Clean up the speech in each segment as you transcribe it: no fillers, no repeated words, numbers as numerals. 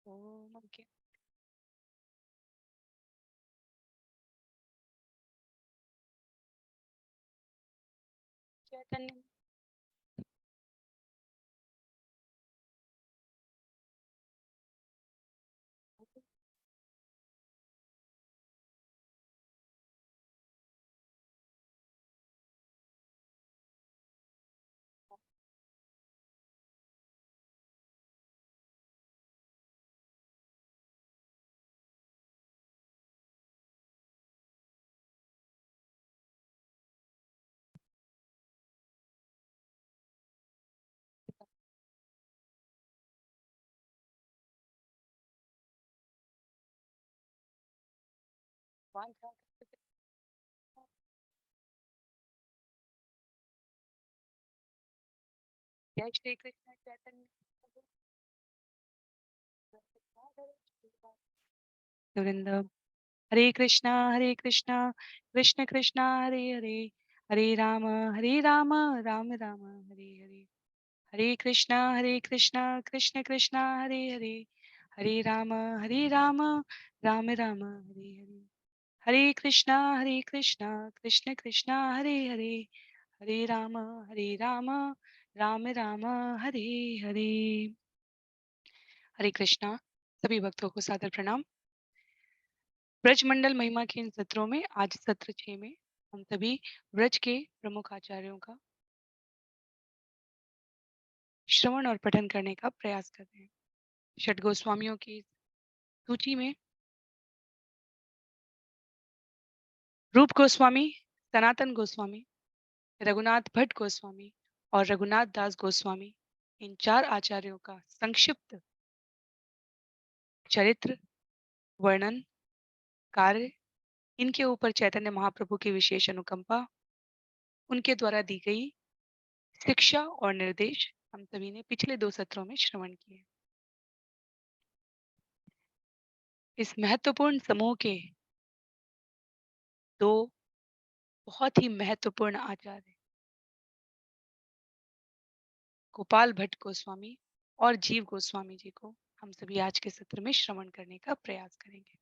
ओम okay. चैतन्य भगवान था। जय श्री कृष्ण चैतन्य वृंदम। हरे कृष्णा कृष्ण कृष्णा हरे हरे, हरे राम राम राम हरे हरे। हरे कृष्णा कृष्ण कृष्णा हरे हरे, हरे राम राम राम हरे हरे। हरे कृष्णा कृष्ण कृष्णा हरे हरे, हरे राम राम राम हरे हरे। हरे कृष्णा। सभी भक्तों को सादर प्रणाम। ब्रजमंडल महिमा के इन सत्रों में आज सत्र 6 में हम सभी ब्रज के प्रमुख आचार्यों का श्रवण और पठन करने का प्रयास कर रहे हैं। षट गोस्वामियों की सूची में रूप गोस्वामी, सनातन गोस्वामी, रघुनाथ भट्ट गोस्वामी और रघुनाथ दास गोस्वामी, इन 4 आचार्यों का संक्षिप्त चरित्र, वर्णन, कार्य, इनके ऊपर चैतन्य महाप्रभु की विशेष अनुकंपा, उनके द्वारा दी गई शिक्षा और निर्देश हम सभी ने पिछले 2 सत्रों में श्रवण किए। इस महत्वपूर्ण समूह के 2 बहुत ही महत्वपूर्ण आचार्य गोपाल भट्ट गोस्वामी और जीव गोस्वामी जी को हम सभी आज के सत्र में श्रवण करने का प्रयास करेंगे।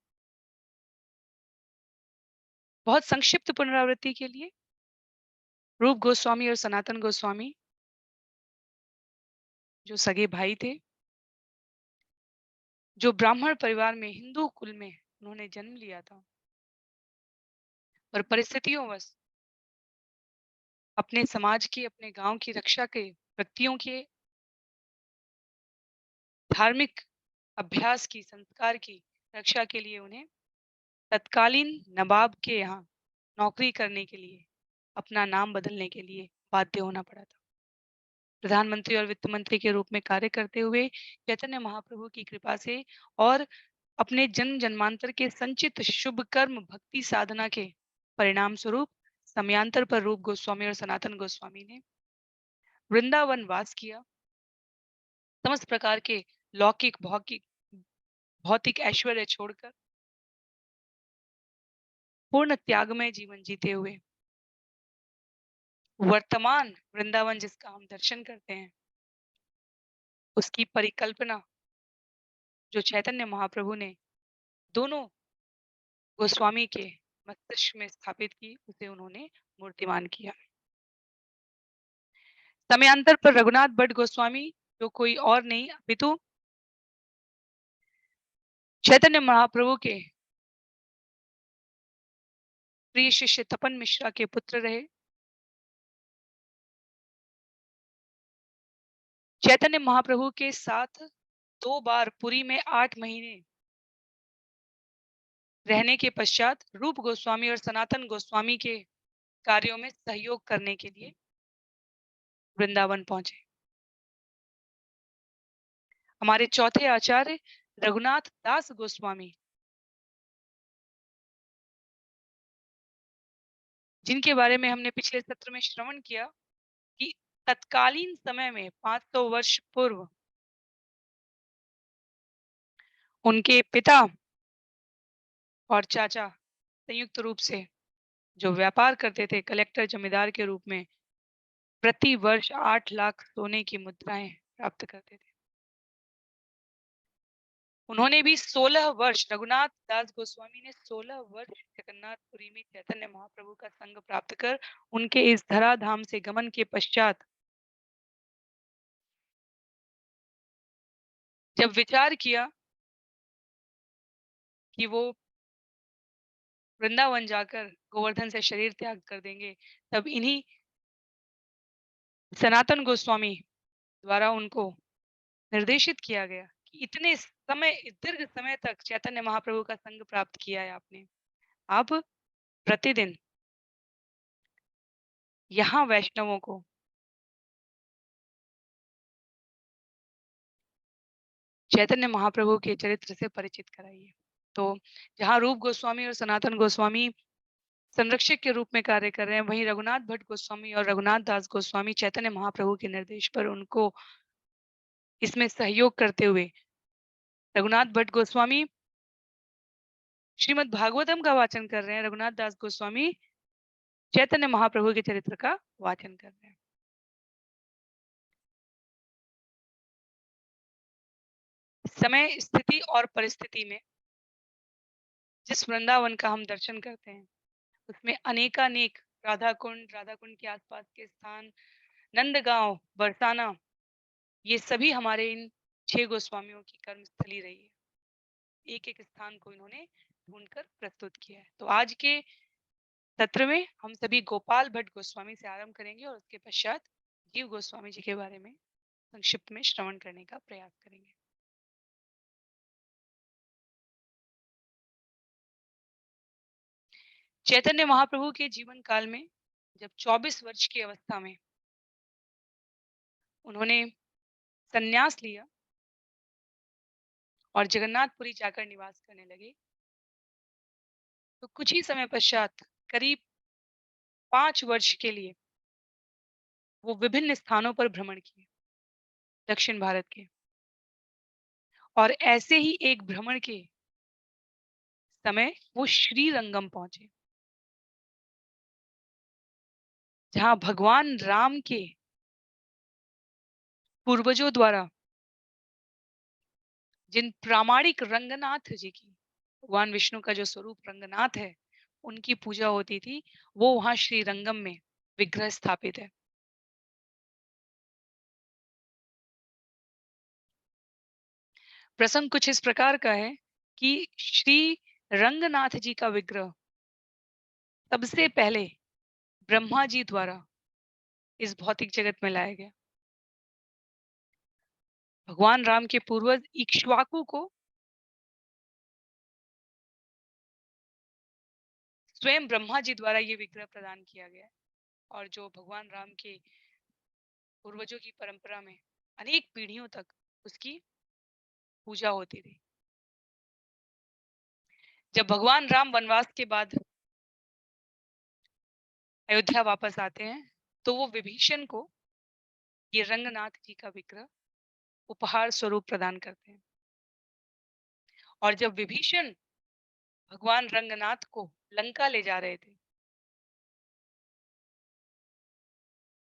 बहुत संक्षिप्त पुनरावृत्ति के लिए रूप गोस्वामी और सनातन गोस्वामी जो सगे भाई थे, जो ब्राह्मण परिवार में हिंदू कुल में उन्होंने जन्म लिया था और परिस्थितियों वश अपने समाज की, अपने गांव की रक्षा के व्यक्तियों के धार्मिक अभ्यास की, संस्कार की रक्षा के लिए उन्हें तत्कालीन नवाब के यहाँ नौकरी करने के लिए अपना नाम बदलने के लिए बाध्य होना पड़ा था। प्रधानमंत्री और वित्त मंत्री के रूप में कार्य करते हुए चैतन्य महाप्रभु की कृपा से और अपने जन्म जन्मांतर के संचित शुभ कर्म भक्ति साधना के परिणाम स्वरूप समयांतर पर रूप गोस्वामी और सनातन गोस्वामी ने वृंदावन वास किया। समस्त प्रकार के लौकिक भौतिक भौतिक ऐश्वर्य छोड़कर पूर्ण त्यागमय जीवन जीते हुए वर्तमान वृंदावन जिसका हम दर्शन करते हैं, उसकी परिकल्पना जो चैतन्य महाप्रभु ने दोनों गोस्वामी के मस्तिष्क में स्थापित की, उसे उन्होंने मूर्तिमान किया। समयांतर पर रघुनाथ भट्ट गोस्वामी जो कोई और नहीं अपितु चैतन्य महाप्रभु के प्रिय शिष्य तपन मिश्रा के पुत्र रहे। चैतन्य महाप्रभु के साथ 2 बार पुरी में 8 महीने रहने के पश्चात रूप गोस्वामी और सनातन गोस्वामी के कार्यों में सहयोग करने के लिए वृंदावन पहुंचे। हमारे चौथे आचार्य रघुनाथ दास गोस्वामी, जिनके बारे में हमने पिछले सत्र में श्रवण किया कि तत्कालीन समय में 500 वर्ष पूर्व उनके पिता और चाचा संयुक्त रूप से जो व्यापार करते थे कलेक्टर जमींदार के रूप में, प्रति वर्ष 8 लाख सोने की मुद्राएं प्राप्त करते थे। उन्होंने भी 16 वर्ष, रघुनाथ दास गोस्वामी ने 16 वर्ष जगन्नाथपुरी में चैतन्य महाप्रभु का संग प्राप्त कर उनके इस धराधाम से गमन के पश्चात जब विचार किया कि वो वृंदावन जाकर गोवर्धन से शरीर त्याग कर देंगे, तब इन्हीं सनातन गोस्वामी द्वारा उनको निर्देशित किया गया कि इतने समय, दीर्घ समय तक चैतन्य महाप्रभु का संग प्राप्त किया है आपने, अब प्रतिदिन यहाँ वैष्णवों को चैतन्य महाप्रभु के चरित्र से परिचित कराइए। तो जहाँ रूप गोस्वामी और सनातन गोस्वामी संरक्षक के रूप में कार्य कर रहे हैं, वहीं रघुनाथ भट्ट गोस्वामी और रघुनाथ दास गोस्वामी चैतन्य महाप्रभु के निर्देश पर उनको इसमें सहयोग करते हुए रघुनाथ भट्ट गोस्वामी श्रीमद् भागवतम का वाचन कर रहे हैं, रघुनाथ दास गोस्वामी चैतन्य महाप्रभु के चरित्र का वाचन कर रहे हैं। समय, स्थिति और परिस्थिति में जिस वृंदावन का हम दर्शन करते हैं, उसमें अनेकानेक राधा कुंड के आसपास के स्थान, नंदगांव, बरसाना, ये सभी हमारे इन 6 गोस्वामियों की कर्मस्थली रही है। एक-एक स्थान को इन्होंने ढूंढकर प्रस्तुत किया है। तो आज के सत्र में हम सभी गोपाल भट्ट गोस्वामी से आरंभ करेंगे और उसके पश्चात जीव गोस्वामी जी के बारे में संक्षिप्त में श्रवण करने का प्रयास करेंगे। चैतन्य महाप्रभु के जीवन काल में जब 24 वर्ष की अवस्था में उन्होंने संन्यास लिया और जगन्नाथपुरी जाकर निवास करने लगे, तो कुछ ही समय पश्चात करीब 5 वर्ष के लिए वो विभिन्न स्थानों पर भ्रमण किए दक्षिण भारत के। और ऐसे ही एक भ्रमण के समय वो श्रीरंगम पहुंचे, जहां भगवान राम के पूर्वजों द्वारा जिन प्रामाणिक रंगनाथ जी की, भगवान विष्णु का जो स्वरूप रंगनाथ है, उनकी पूजा होती थी, वो वहां श्रीरंगम में विग्रह स्थापित है। प्रसंग कुछ इस प्रकार का है कि श्री रंगनाथ जी का विग्रह सबसे पहले ब्रह्मा जी द्वारा इस भौतिक जगत में लाया गया। भगवान राम के पूर्वज इक्ष्वाकु को स्वयं ब्रह्मा जी द्वारा ये विग्रह प्रदान किया गया, और जो भगवान राम के पूर्वजों की परंपरा में अनेक पीढ़ियों तक उसकी पूजा होती थी। जब भगवान राम वनवास के बाद अयोध्या वापस आते हैं, तो वो विभीषण को ये रंगनाथ जी का विग्रह उपहार स्वरूप प्रदान करते हैं। और जब विभीषण भगवान रंगनाथ को लंका ले जा रहे थे,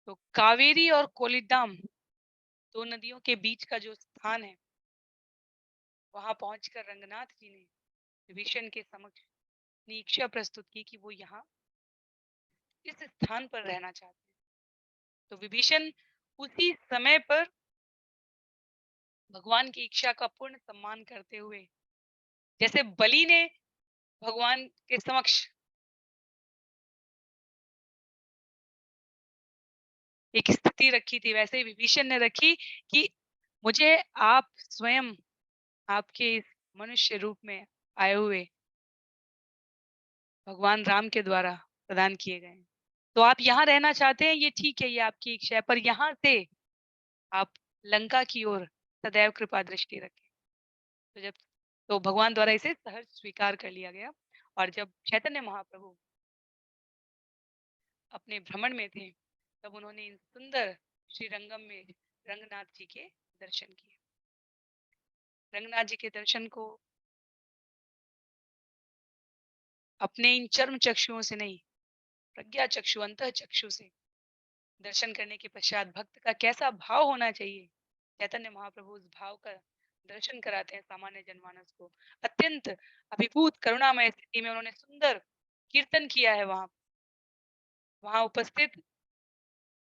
तो कावेरी और कोलिडाम, दो नदियों के बीच का जो स्थान है, वहां पहुंचकर रंगनाथ जी ने विभीषण के समक्ष अपनी इच्छा प्रस्तुत की कि वो यहाँ इस स्थान पर रहना चाहते हैं। तो विभीषण उसी समय पर भगवान की इच्छा का पूर्ण सम्मान करते हुए, जैसे बलि ने भगवान के समक्ष एक स्थिति रखी थी, वैसे ही विभीषण ने रखी कि मुझे आप स्वयं आपके इस मनुष्य रूप में आए हुए भगवान राम के द्वारा प्रदान किए गए हैं। तो आप यहाँ रहना चाहते हैं, ये ठीक है, ये आपकी इच्छा है, पर यहाँ से आप लंका की ओर सदैव कृपा दृष्टि रखें। तो जब तो भगवान द्वारा इसे सहर्ष स्वीकार कर लिया गया। और जब चैतन्य महाप्रभु अपने भ्रमण में थे, तब उन्होंने इन सुंदर श्रीरंगम में रंगनाथ जी के दर्शन किए। रंगनाथ जी के दर्शन को अपने इन चर्म चक्षुओं से नहीं, प्रज्ञा चक्षु, अंतः चक्षु से दर्शन करने के पश्चात भक्त का कैसा भाव होना चाहिए, चैतन्य महाप्रभु उस भाव का दर्शन कराते हैं सामान्य जनमानस को। अत्यंत अभिभूत करुणामय स्थिति में उन्होंने सुंदर कीर्तन किया है वहाँ। वहाँ उपस्थित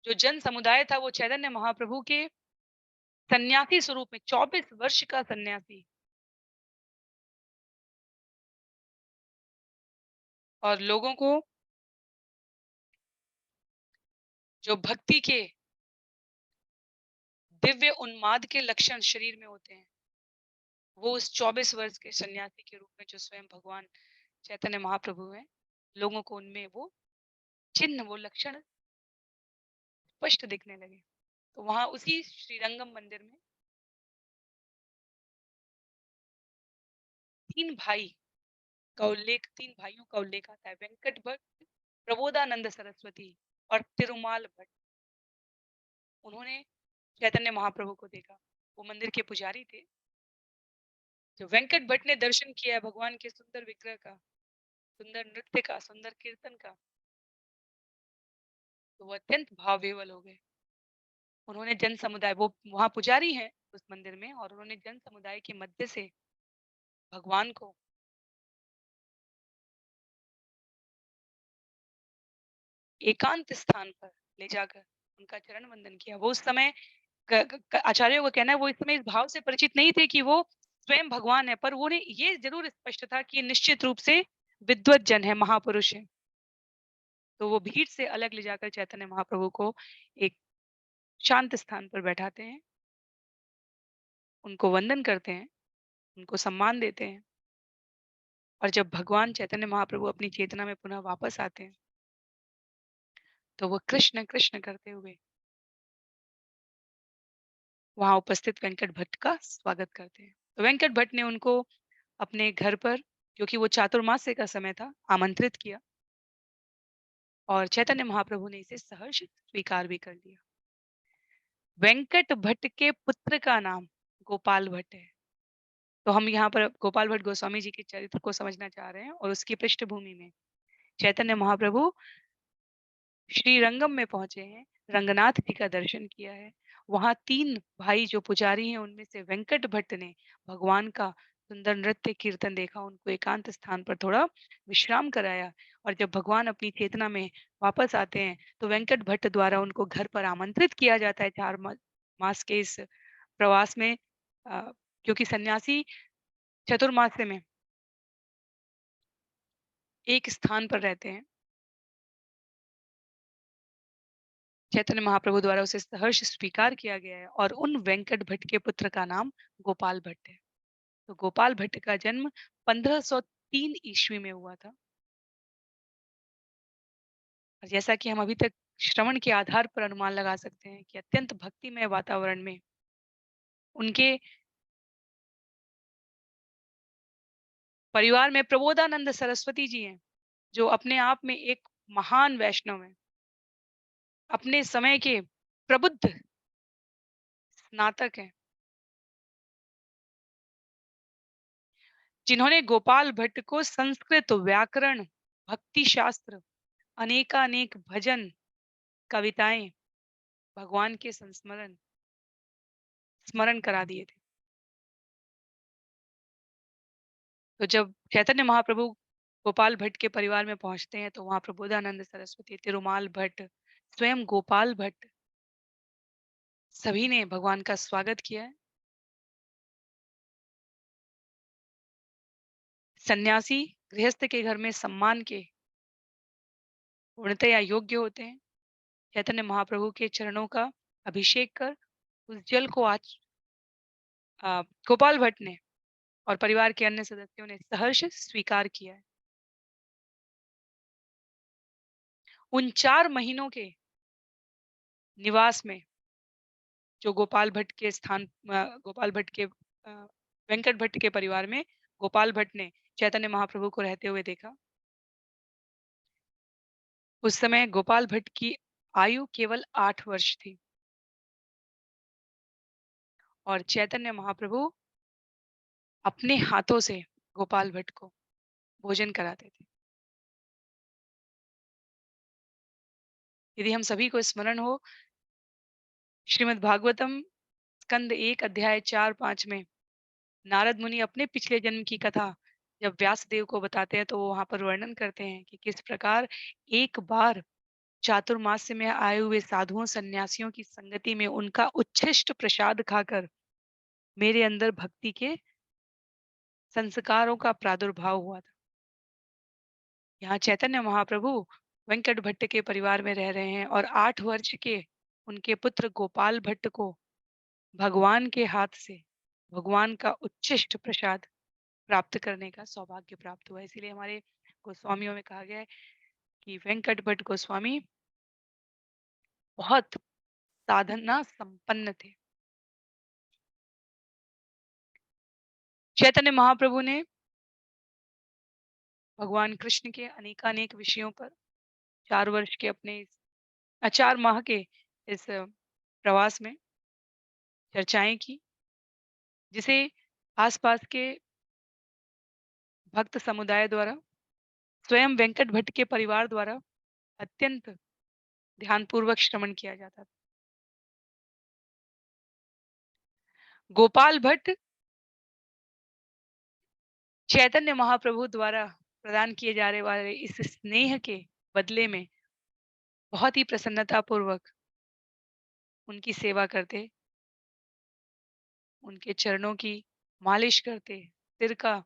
जो जन समुदाय था वो चैतन्य महाप्रभु के सन्यासी स्वरूप में 24 वर्ष का सन्यासी और लोगों को जो भक्ति के दिव्य उन्माद के लक्षण शरीर में होते हैं, वो उस 24 वर्ष के सन्यासी के रूप में जो स्वयं भगवान चैतन्य महाप्रभु हैं, लोगों को उनमें वो चिन्ह, वो लक्षण स्पष्ट दिखने लगे। तो वहाँ उसी श्रीरंगम मंदिर में 3 भाई का उल्लेख, 3 भाइयों का उल्लेख आता है, वेंकट भट्ट, प्रबोधानंद सरस्वती और तिरुमाल भट्ट। उन्होंने चैतन्य महाप्रभु को देखा। वो मंदिर के पुजारी थे। जो वेंकट भट्ट ने दर्शन किया है भगवान के सुंदर विग्रह का, सुंदर नृत्य का, सुंदर कीर्तन का, तो वो अत्यंत भाव विह्वल हो गए। उन्होंने जन समुदाय, वो वहाँ पुजारी हैं उस मंदिर में, और उन्होंने जन समुदाय के मध्य से भगवान को एकांत स्थान पर ले जाकर उनका चरण वंदन किया। वो उस समय आचार्यों का कहना है, वो इस समय इस भाव से परिचित नहीं थे कि वो स्वयं भगवान है, पर उन्हें ये जरूर स्पष्ट था कि निश्चित रूप से विद्वत जन है, महापुरुष है। तो वो भीड़ से अलग ले जाकर चैतन्य महाप्रभु को एक शांत स्थान पर बैठाते हैं, उनको वंदन करते हैं, उनको सम्मान देते हैं। और जब भगवान चैतन्य महाप्रभु अपनी चेतना में पुनः वापस आते हैं, तो वो कृष्ण कृष्ण करते हुए वहां उपस्थित वेंकट भट्ट का स्वागत करते हैं। तो वेंकट भट्ट ने उनको अपने घर पर, क्योंकि वो चातुर्मास्य का समय था, आमंत्रित किया और चैतन्य महाप्रभु ने इसे सहर्ष स्वीकार भी कर लिया। वेंकट भट्ट के पुत्र का नाम गोपाल भट्ट है। तो हम यहाँ पर गोपाल भट्ट गोस्वामी जी के चरित्र को समझना चाह रहे हैं, और उसकी पृष्ठभूमि में चैतन्य महाप्रभु श्रीरंगम में पहुंचे हैं, रंगनाथ जी का दर्शन किया है। वहां 3 भाई जो पुजारी हैं, उनमें से वेंकट भट्ट ने भगवान का सुंदर नृत्य कीर्तन देखा, उनको एकांत स्थान पर थोड़ा विश्राम कराया। और जब भगवान अपनी चेतना में वापस आते हैं, तो वेंकट भट्ट द्वारा उनको घर पर आमंत्रित किया जाता है 4 मास के इस प्रवास में। क्योंकि सन्यासी चतुर्मास्य में एक स्थान पर रहते हैं, चैतन्य महाप्रभु द्वारा उसे सहर्ष स्वीकार किया गया है, और उन वेंकट भट्ट के पुत्र का नाम गोपाल भट्ट है। तो गोपाल भट्ट का जन्म 1503 ईस्वी में हुआ था। और जैसा कि हम अभी तक श्रवण के आधार पर अनुमान लगा सकते हैं कि अत्यंत भक्तिमय वातावरण में उनके परिवार में प्रबोधानंद सरस्वती जी हैं, जो अपने आप में एक महान वैष्णव हैं, अपने समय के प्रबुद्ध स्नातक हैं, जिन्होंने गोपाल भट्ट को संस्कृत व्याकरण, भक्ति शास्त्र, अनेकानेक भजन, कविताएं, भगवान के संस्मरण स्मरण करा दिए थे। तो जब चैतन्य महाप्रभु गोपाल भट्ट के परिवार में पहुंचते हैं, तो वहां प्रबोधानंद सरस्वती, तिरुमाल भट्ट, स्वयं गोपाल भट्ट, सभी ने भगवान का स्वागत किया है। सन्यासी गृहस्थ के घर में सम्मान के पूर्णतया योग्य होते हैं। चैतन्य महाप्रभु के चरणों का अभिषेक कर उस जल को आज गोपाल भट्ट ने और परिवार के अन्य सदस्यों ने सहर्ष स्वीकार किया है। उन 4 महीनों के निवास में जो गोपाल भट्ट के गोपाल भट्ट के वेंकट भट्ट के परिवार में गोपाल भट्ट ने चैतन्य महाप्रभु को रहते हुए देखा। उस समय गोपाल भट्ट की आयु केवल 8 वर्ष थी, और चैतन्य महाप्रभु अपने हाथों से गोपाल भट्ट को भोजन कराते थे। यदि हम सभी को स्मरण हो, श्रीमद् भागवतम स्कंद 1 अध्याय 4-5 में नारद मुनि अपने पिछले जन्म की कथा जब व्यासदेव को बताते हैं, तो वो वहाँ पर वर्णन करते हैं कि किस प्रकार एक बार चातुर्मास्य में आए हुए साधुओं सन्यासियों की संगति में उनका उच्छिष्ट प्रसाद खाकर मेरे अंदर भक्ति के संस्कारों का प्रादुर्भाव हुआ था। यहाँ चैतन्य महाप्रभु वेंकट भट्ट के परिवार में रह रहे हैं और 8 वर्ष के उनके पुत्र गोपाल भट्ट को भगवान के हाथ से भगवान का उच्छिष्ट प्रसाद प्राप्त करने का सौभाग्य प्राप्त हुआ। इसीलिए हमारे गोस्वामियों में कहा गया है कि वेंकट भट्ट गोस्वामी बहुत साधना संपन्न थे। चैतन्य महाप्रभु ने भगवान कृष्ण के अनेकानेक विषयों पर 4 वर्ष के अपने 4 माह के इस प्रवास में चर्चाएं की, जिसे आसपास के भक्त समुदाय द्वारा, स्वयं वेंकट भट्ट के परिवार द्वारा अत्यंत ध्यानपूर्वक श्रवण किया जाता था। गोपाल भट्ट चैतन्य महाप्रभु द्वारा प्रदान किए जाने वाले इस स्नेह के बदले में बहुत ही प्रसन्नता पूर्वक उनकी सेवा करते, उनके चरणों की मालिश करते, सिर का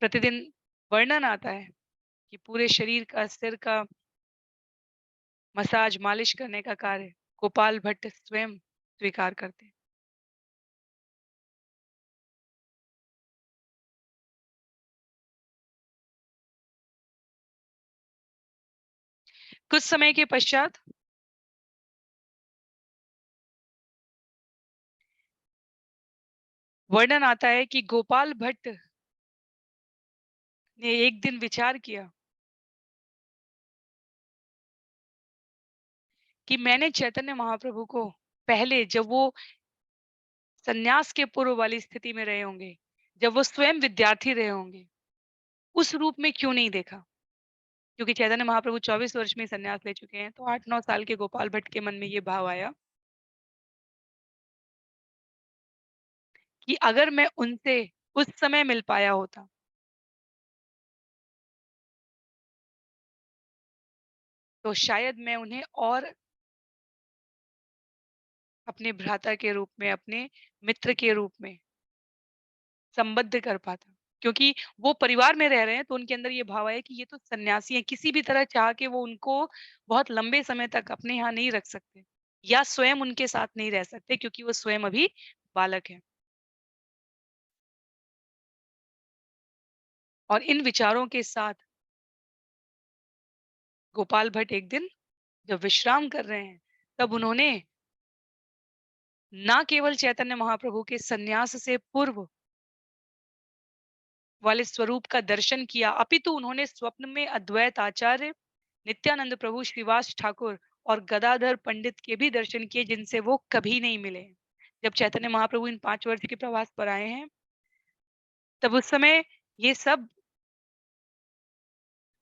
प्रतिदिन वर्णन आता है कि पूरे शरीर का, सिर का मसाज, मालिश करने का कार्य गोपाल भट्ट स्वयं स्वीकार करते। कुछ समय के पश्चात वर्णन आता है कि गोपाल भट्ट ने एक दिन विचार किया कि मैंने चैतन्य महाप्रभु को पहले, जब वो सन्यास के पूर्व वाली स्थिति में रहे होंगे, जब वो स्वयं विद्यार्थी रहे होंगे, उस रूप में क्यों नहीं देखा? क्योंकि चैतन्य महाप्रभु 24 वर्ष में सन्यास ले चुके हैं, तो 8-9 साल के गोपाल भट्ट के मन में ये भाव आया कि अगर मैं उनसे उस समय मिल पाया होता, तो शायद मैं उन्हें और अपने भ्राता के रूप में, अपने मित्र के रूप में संबद्ध कर पाता। क्योंकि वो परिवार में रह रहे हैं, तो उनके अंदर ये भाव आया कि ये तो सन्यासी हैं, किसी भी तरह चाह के वो उनको बहुत लंबे समय तक अपने यहाँ नहीं रख सकते या स्वयं उनके साथ नहीं रह सकते, क्योंकि वो स्वयं अभी बालक हैं। और इन विचारों के साथ गोपाल भट्ट एक दिन जब विश्राम कर रहे हैं, तब उन्होंने ना केवल चैतन्य महाप्रभु के सन्यास से पूर्व वाले स्वरूप का दर्शन किया, अपितु उन्होंने स्वप्न में अद्वैत आचार्य, नित्यानंद प्रभु, श्रीवास ठाकुर और गदाधर पंडित के भी दर्शन किए, जिनसे वो कभी नहीं मिले। जब चैतन्य महाप्रभु इन 5 वर्ष के प्रवास पर आए हैं, तब उस समय ये सब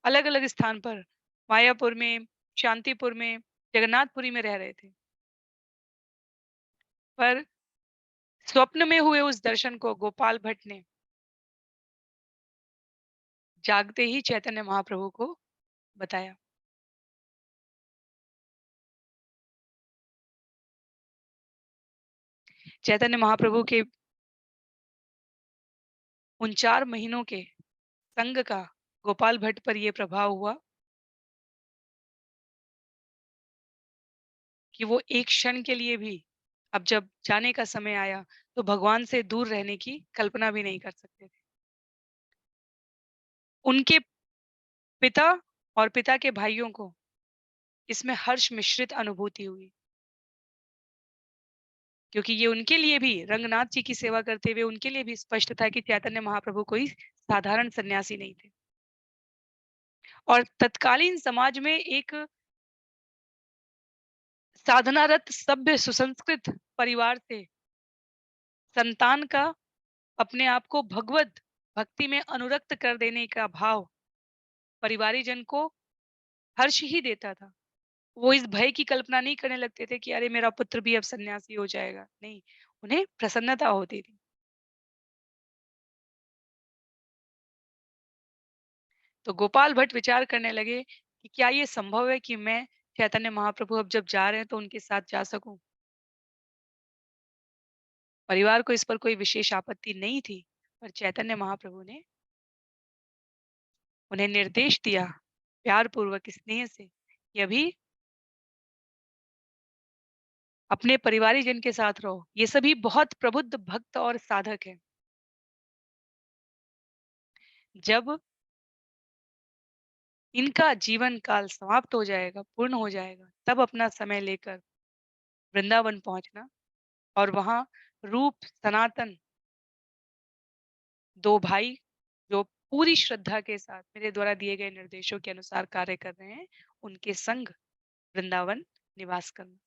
अलग अलग स्थान पर, मायापुर में, शांतिपुर में, जगन्नाथपुरी में रह रहे थे। पर स्वप्न में हुए उस दर्शन को गोपाल भट्ट ने जागते ही चैतन्य महाप्रभु को बताया। चैतन्य महाप्रभु के उन 4 महीनों के संग का गोपाल भट्ट पर ये प्रभाव हुआ कि वो एक क्षण के लिए भी, अब जब जाने का समय आया, तो भगवान से दूर रहने की कल्पना भी नहीं कर सकते थे। उनके पिता और पिता के भाइयों को इसमें हर्ष मिश्रित अनुभूति हुई, क्योंकि ये उनके लिए भी, रंगनाथ जी की सेवा करते हुए उनके लिए भी स्पष्ट था कि चैतन्य महाप्रभु कोई साधारण सन्यासी नहीं थे। और तत्कालीन समाज में एक साधनारत सभ्य सुसंस्कृत परिवार से संतान का अपने आप को भगवत भक्ति में अनुरक्त कर देने का भाव परिवारीजन को हर्ष ही देता था। वो इस भय की कल्पना नहीं करने लगते थे कि अरे मेरा पुत्र भी अब सन्यासी हो जाएगा। नहीं, उन्हें प्रसन्नता होती थी। तो गोपाल भट्ट विचार करने लगे कि क्या ये संभव है कि मैं चैतन्य महाप्रभु अब जब जा रहे हैं तो उनके साथ जा सकूं। परिवार को इस पर कोई विशेष आपत्ति नहीं थी, पर चैतन्य महाप्रभु ने उन्हें निर्देश दिया प्यार पूर्वक स्नेह से कि अभी अपने परिवारी जन के साथ रहो, ये सभी बहुत प्रबुद्ध भक्त और साधक हैं। जब इनका जीवन काल समाप्त हो जाएगा, पूर्ण हो जाएगा, तब अपना समय लेकर वृंदावन पहुंचना और वहां रूप सनातन दो भाई जो पूरी श्रद्धा के साथ मेरे द्वारा दिए गए निर्देशों के अनुसार कार्य कर रहे हैं, उनके संग वृंदावन निवास करना।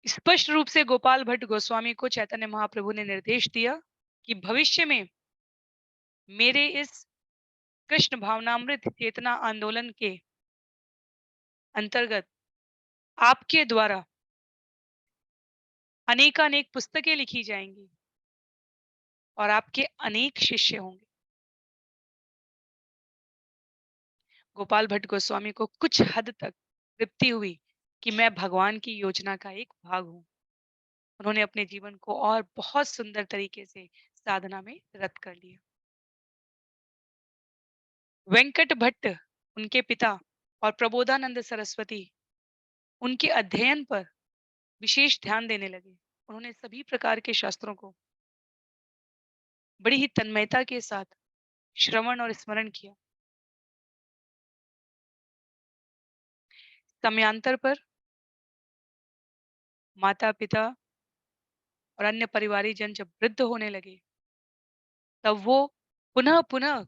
स्पष्ट रूप से गोपाल भट्ट गोस्वामी को चैतन्य महाप्रभु ने निर्देश दिया कि भविष्य में मेरे इस कृष्ण भावनामृत चेतना आंदोलन के अंतर्गत आपके द्वारा अनेकानेक पुस्तकें लिखी जाएंगी और आपके अनेक शिष्य होंगे। गोपाल भट्ट गोस्वामी को कुछ हद तक तृप्ति हुई कि मैं भगवान की योजना का एक भाग हूँ। उन्होंने अपने जीवन को और बहुत सुंदर तरीके से साधना में रत कर लिया। वेंकट भट्ट उनके पिता और प्रबोधानंद सरस्वती उनके अध्ययन पर विशेष ध्यान देने लगे। उन्होंने सभी प्रकार के शास्त्रों को बड़ी ही तन्मयता के साथ श्रवण और स्मरण किया। समयांतर पर माता पिता और अन्य परिवारी जन जब वृद्ध होने लगे, तब वो पुनः पुनः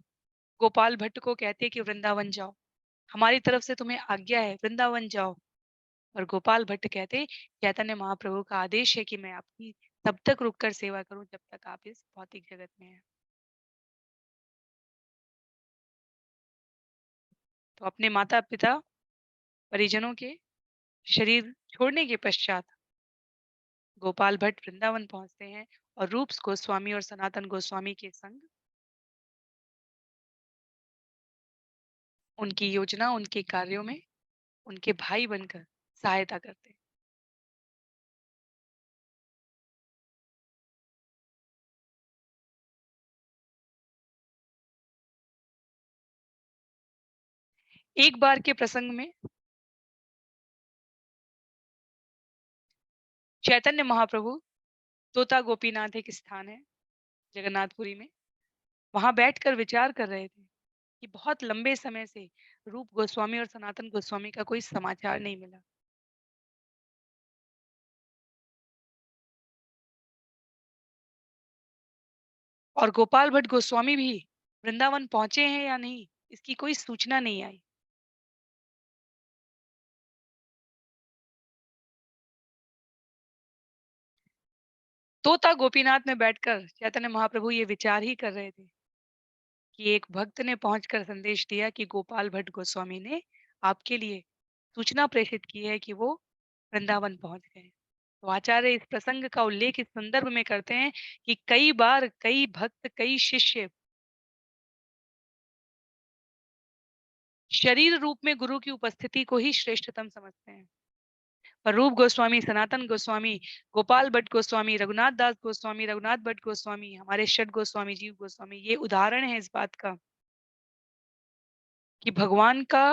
गोपाल भट्ट को कहते कि वृंदावन जाओ, हमारी तरफ से तुम्हें आज्ञा है, वृंदावन जाओ। और गोपाल भट्ट कहते चैतन्य महाप्रभु का आदेश है कि मैं आपकी तब तक रुककर सेवा करूं जब तक आप इस भौतिक जगत में हैं। तो अपने माता पिता परिजनों के शरीर छोड़ने के पश्चात गोपाल भट्ट वृंदावन पहुंचते हैं और रूप गोस्वामी और सनातन गोस्वामी के संग उनकी योजना, उनके कार्यों में उनके भाई बनकर सहायता करते हैं। एक बार के प्रसंग में चैतन्य महाप्रभु, तोता गोपीनाथ एक स्थान है जगन्नाथपुरी में, वहां बैठकर विचार कर रहे थे कि बहुत लंबे समय से रूप गोस्वामी और सनातन गोस्वामी का कोई समाचार नहीं मिला। और गोपाल भट्ट गोस्वामी भी वृंदावन पहुंचे हैं या नहीं, इसकी कोई सूचना नहीं आई। तोता गोपीनाथ में बैठकर चैतन्य महाप्रभु ये विचार ही कर रहे थे कि एक भक्त ने पहुंचकर संदेश दिया कि गोपाल भट्ट गोस्वामी ने आपके लिए सूचना प्रेषित की है कि वो वृंदावन पहुंच गए। तो आचार्य इस प्रसंग का उल्लेख इस संदर्भ में करते हैं कि कई बार कई भक्त, कई शिष्य शरीर रूप में गुरु की उपस्थिति को ही श्रेष्ठतम समझते हैं। पर रूप गोस्वामी, सनातन गोस्वामी, गोपाल भट्ट गोस्वामी, रघुनाथ दास गोस्वामी, रघुनाथ भट्ट गोस्वामी, हमारे षट गोस्वामी, जीव गोस्वामी, ये उदाहरण है इस बात का कि भगवान का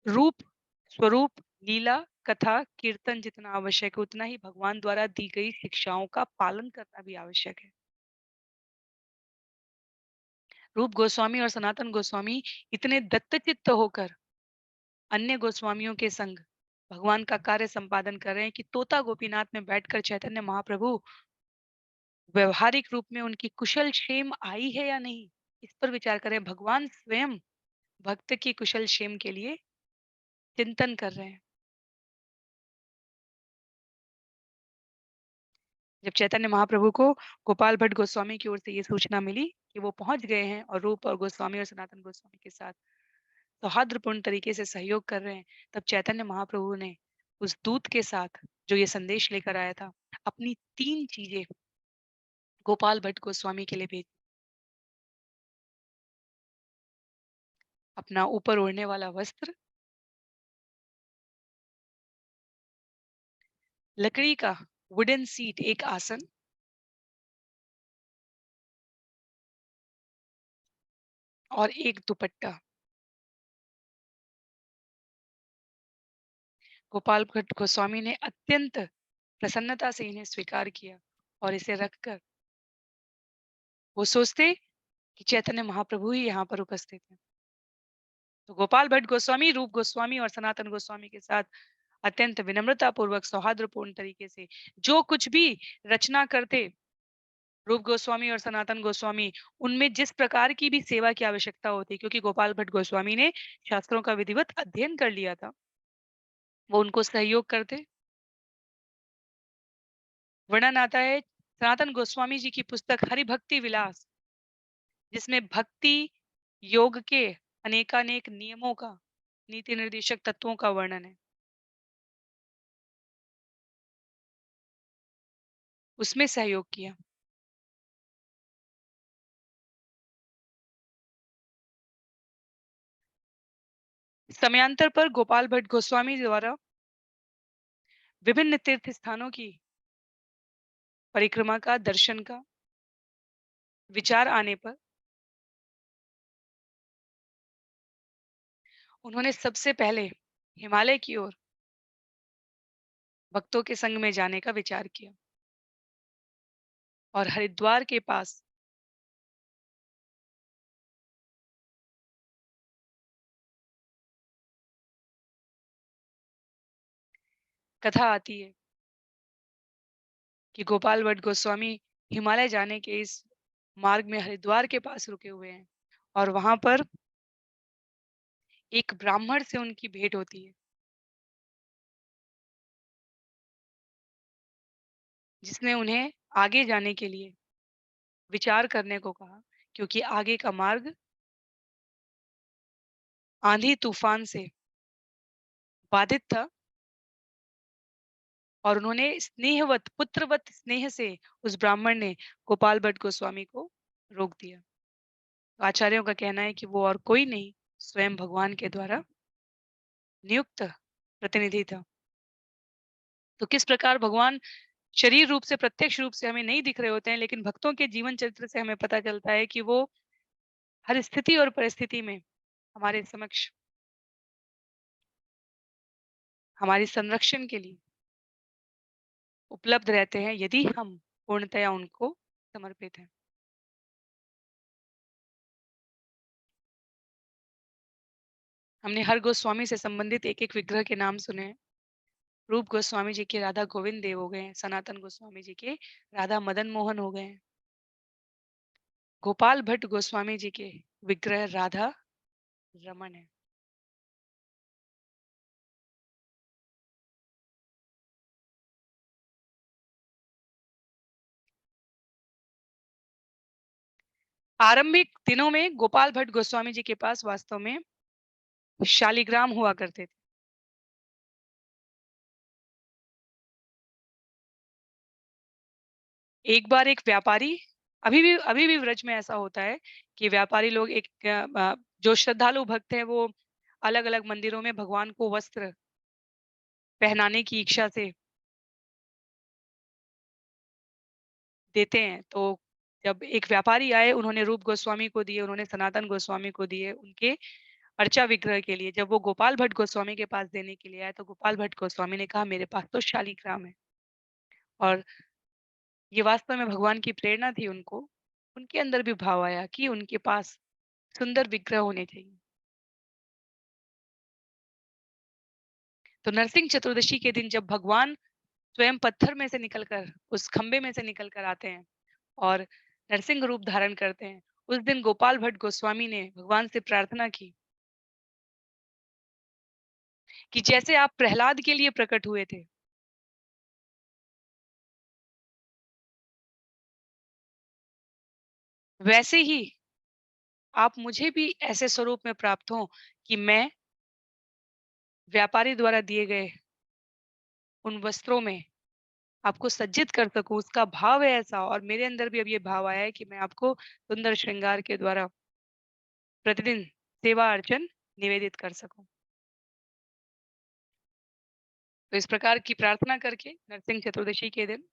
रूप, स्वरूप, लीला, कथा, कीर्तन जितना आवश्यक है, उतना ही भगवान द्वारा दी गई शिक्षाओं का पालन करना भी आवश्यक है। रूप गोस्वामी और सनातन गोस्वामी इतने दत्तचित्त होकर अन्य गोस्वामियों के संग भगवान का कार्य संपादन कर रहे हैं कि तोता गोपीनाथ में बैठकर चैतन्य महाप्रभु व्यवहारिक रूप में उनकी कुशल क्षेम आई है या नहीं, इस पर विचार करें। भगवान स्वयं भक्त की कुशल क्षेम के लिए चिंतन कर रहे हैं। जब चैतन्य महाप्रभु को गोपाल भट्ट गोस्वामी की ओर से ये सूचना मिली कि वो पहुंच गए हैं और रूप और गोस्वामी और सनातन गोस्वामी के साथ सौहार्दपूर्ण तरीके से सहयोग कर रहे हैं, तब चैतन्य महाप्रभु ने उस दूत के साथ जो ये संदेश लेकर आया था, अपनी 3 चीज़ें गोपाल भट्ट गोस्वामी के लिए भेजी। अपना ऊपर ओढ़ने वाला वस्त्र, लकड़ी का वुडन सीट एक आसन और एक दुपट्टा। गोपाल भट्ट गोस्वामी ने अत्यंत प्रसन्नता से इन्हें स्वीकार किया और इसे रखकर वो सोचते कि चैतन्य महाप्रभु ही यहाँ पर उपस्थित हैं। तो गोपाल भट्ट गोस्वामी, रूप गोस्वामी और सनातन गोस्वामी के साथ अत्यंत विनम्रता पूर्वक सौहार्दपूर्ण तरीके से जो कुछ भी रचना करते रूप गोस्वामी और सनातन गोस्वामी, उनमें जिस प्रकार की भी सेवा की आवश्यकता होती, क्योंकि गोपाल भट्ट गोस्वामी ने शास्त्रों का विधिवत अध्ययन कर लिया था, वो उनको सहयोग करते। वर्णन आता है सनातन गोस्वामी जी की पुस्तक हरिभक्ति विलास, जिसमें भक्ति योग के अनेकानेक नियमों का, नीति निर्देशक तत्वों का वर्णन है, उसमें सहयोग किया। समयांतर पर गोपाल भट्ट गोस्वामी द्वारा विभिन्न तीर्थ स्थानों की परिक्रमा का, दर्शन का विचार आने पर उन्होंने सबसे पहले हिमालय की ओर भक्तों के संग में जाने का विचार किया और हरिद्वार के पास कथा आती है कि गोपाल भट्ट गोस्वामी हिमालय जाने के इस मार्ग में हरिद्वार के पास रुके हुए हैं और वहां पर एक ब्राह्मण से उनकी भेंट होती है, जिसने उन्हें आगे जाने के लिए विचार करने को कहा, क्योंकि आगे का मार्ग आंधी तूफान से बाधित था और उन्होंने स्नेहवत पुत्रवत स्नेह से उस ब्राह्मण ने गोपाल भट्ट गोस्वामी को रोक दिया। तो आचार्यों का कहना है कि वो और कोई नहीं, स्वयं भगवान के द्वारा नियुक्त प्रतिनिधि था। तो किस प्रकार भगवान शरीर रूप से, प्रत्यक्ष रूप से हमें नहीं दिख रहे होते हैं, लेकिन भक्तों के जीवन चरित्र से हमें पता चलता है कि वो हर स्थिति और परिस्थिति में हमारे समक्ष, हमारी संरक्षण के लिए उपलब्ध रहते हैं, यदि हम पूर्णतया उनको समर्पित हैं। हमने हर गोस्वामी से संबंधित एक एक विग्रह के नाम सुने हैं। रूप गोस्वामी जी के राधा गोविंद देव हो गए हैं, सनातन गोस्वामी जी के राधा मदन मोहन हो गए हैं, गोपाल भट्ट गोस्वामी जी के विग्रह राधा रमन है। आरंभिक दिनों में गोपाल भट्ट गोस्वामी जी के पास वास्तव में शालिग्राम हुआ करते थे। एक बार एक व्यापारी, अभी भी व्रज में ऐसा होता है कि व्यापारी लोग जो श्रद्धालु भक्त हैं वो अलग अलग मंदिरों में भगवान को वस्त्र पहनाने की इच्छा से देते हैं। तो जब एक व्यापारी आए, उन्होंने रूप गोस्वामी को दिए, उन्होंने सनातन गोस्वामी को दिए उनके अर्चा विग्रह के लिए। जब वो गोपाल भट्ट गोस्वामी के पास देने के लिए आए, तो गोपाल भट्ट गोस्वामी ने कहा मेरे पास तो शालिग्राम है। और ये वास्तव में भगवान की प्रेरणा थी उनको, उनके अंदर भी भाव आया कि उनके पास सुंदर विग्रह होने चाहिए। तो नरसिंह चतुर्दशी के दिन जब भगवान स्वयं पत्थर में से निकलकर, उस खंबे में से निकलकर आते हैं और नरसिंह रूप धारण करते हैं, उस दिन गोपाल भट्ट गोस्वामी ने भगवान से प्रार्थना की कि जैसे आप प्रहलाद के लिए प्रकट हुए थे, वैसे ही आप मुझे भी ऐसे स्वरूप में प्राप्त हो कि मैं व्यापारी द्वारा दिए गए उन वस्त्रों में आपको सज्जित कर सकूँ, उसका भाव है ऐसा, और मेरे अंदर भी अब ये भाव आया है कि मैं आपको सुंदर श्रृंगार के द्वारा प्रतिदिन सेवा अर्चन निवेदित कर सकूँ। तो इस प्रकार की प्रार्थना करके नरसिंह चतुर्दशी के दिन,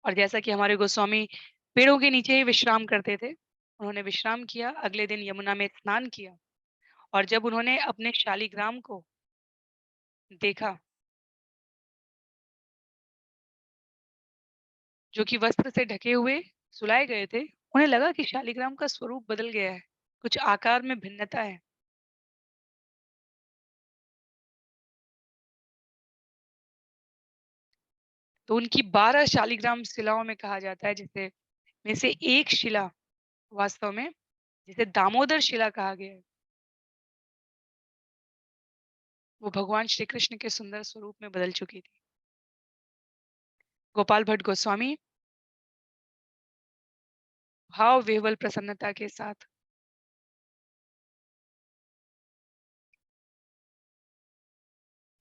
और जैसा कि हमारे गोस्वामी पेड़ों के नीचे ही विश्राम करते थे, उन्होंने विश्राम किया, अगले दिन यमुना में स्नान किया, और जब उन्होंने अपने शालिग्राम को देखा, जो कि वस्त्र से ढके हुए सुलाए गए थे, उन्हें लगा कि शालिग्राम का स्वरूप बदल गया है, कुछ आकार में भिन्नता है। तो उनकी 12 शालिग्राम शिलाओं में कहा जाता है, जिसे में से एक शिला वास्तव में, जिसे दामोदर शिला कहा गया है, वो भगवान श्री कृष्ण के सुंदर स्वरूप में बदल चुकी थी। गोपाल भट्ट गोस्वामी भाव विह्वल प्रसन्नता के साथ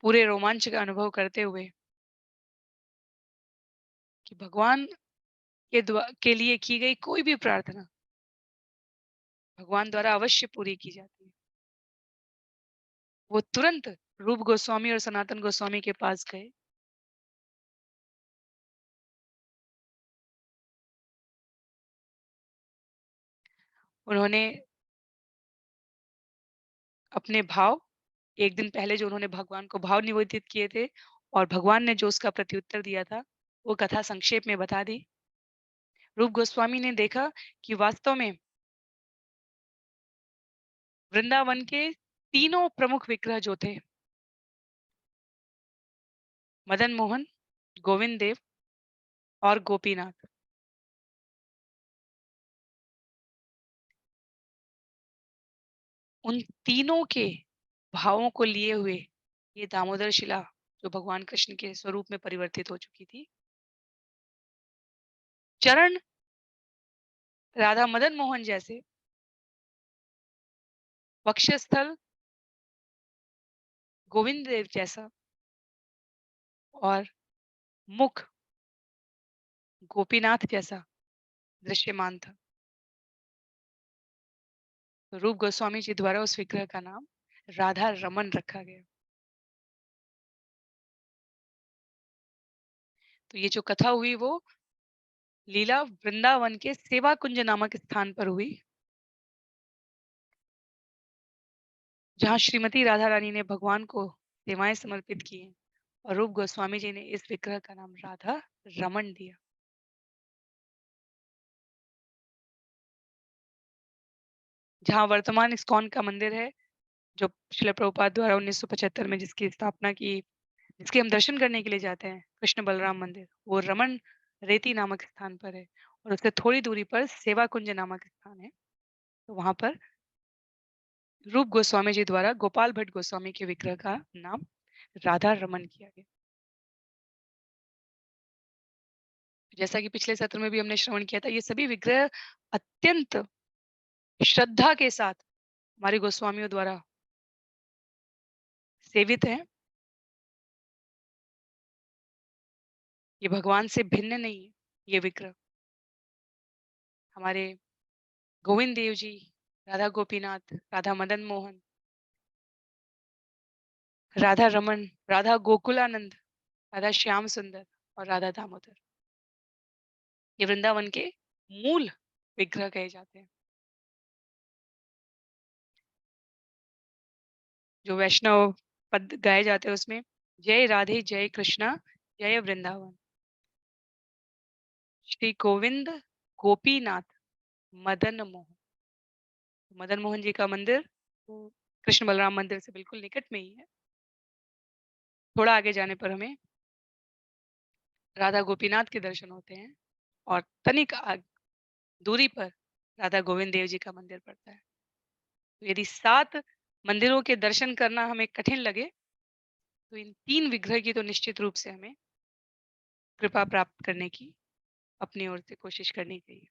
पूरे रोमांच का अनुभव करते हुए कि भगवान के लिए की गई कोई भी प्रार्थना भगवान द्वारा अवश्य पूरी की जाती है। वो तुरंत रूप गोस्वामी और सनातन गोस्वामी के पास गए, उन्होंने अपने भाव, एक दिन पहले जो उन्होंने भगवान को भाव निवेदित किए थे, और भगवान ने जो उसका प्रत्युत्तर दिया था, वो कथा संक्षेप में बता दी। रूप गोस्वामी ने देखा कि वास्तव में वृंदावन के तीनों प्रमुख विग्रह जो थे, मदन मोहन, गोविंद देव और गोपीनाथ, उन तीनों के भावों को लिए हुए ये दामोदर शिला, जो भगवान कृष्ण के स्वरूप में परिवर्तित हो चुकी थी, चरण राधा मदन मोहन जैसे, वक्षस्थल गोविंद देव जैसा, और मुख गोपीनाथ जैसा दृश्यमान था। तो रूप गोस्वामी जी द्वारा उस विग्रह का नाम राधा रमन रखा गया। तो ये जो कथा हुई वो लीला वृंदावन के सेवा कुंज नामक स्थान पर हुई, जहाँ श्रीमती राधा रानी ने भगवान को सेवाएं समर्पित की हैं, और रूप गोस्वामी जी ने इस विग्रह का नाम राधा रमन दिया। जहाँ वर्तमान इस्कॉन का मंदिर है, जो शिला प्रभुपाद द्वारा 1975 में जिसकी स्थापना की, जिसके हम दर्शन करने के लिए जाते हैं, कृष्ण बलराम मंदिर, वो रमन रेती नामक स्थान पर है, और उससे थोड़ी दूरी पर सेवा कुंज नामक स्थान है। तो वहां पर रूप गोस्वामी जी द्वारा गोपाल भट्ट गोस्वामी के विग्रह का नाम राधा रमन किया गया। जैसा कि पिछले सत्र में भी हमने श्रवण किया था, ये सभी विग्रह अत्यंत श्रद्धा के साथ हमारे गोस्वामियों द्वारा सेवित हैं। ये भगवान से भिन्न नहीं है। ये विग्रह हमारे गोविंद देव जी, राधा गोपीनाथ, राधा मदन मोहन, राधा रमन, राधा गोकुलानंद, राधा श्याम सुंदर और राधा दामोदर, ये वृंदावन के मूल विग्रह कहे जाते हैं। जो वैष्णव पद गाए जाते हैं उसमें जय राधे जय कृष्णा जय वृंदावन, श्री गोविंद गोपीनाथ मदन मोहन। मदन मोहन जी का मंदिर तो कृष्ण बलराम मंदिर से बिल्कुल निकट में ही है। थोड़ा आगे जाने पर हमें राधा गोपीनाथ के दर्शन होते हैं, और तनिक दूरी पर राधा गोविंद देव जी का मंदिर पड़ता है। तो यदि 7 मंदिरों के दर्शन करना हमें कठिन लगे, तो इन 3 विग्रह की तो निश्चित रूप से हमें कृपा प्राप्त करने की अपनी ओर से कोशिश करनी चाहिए।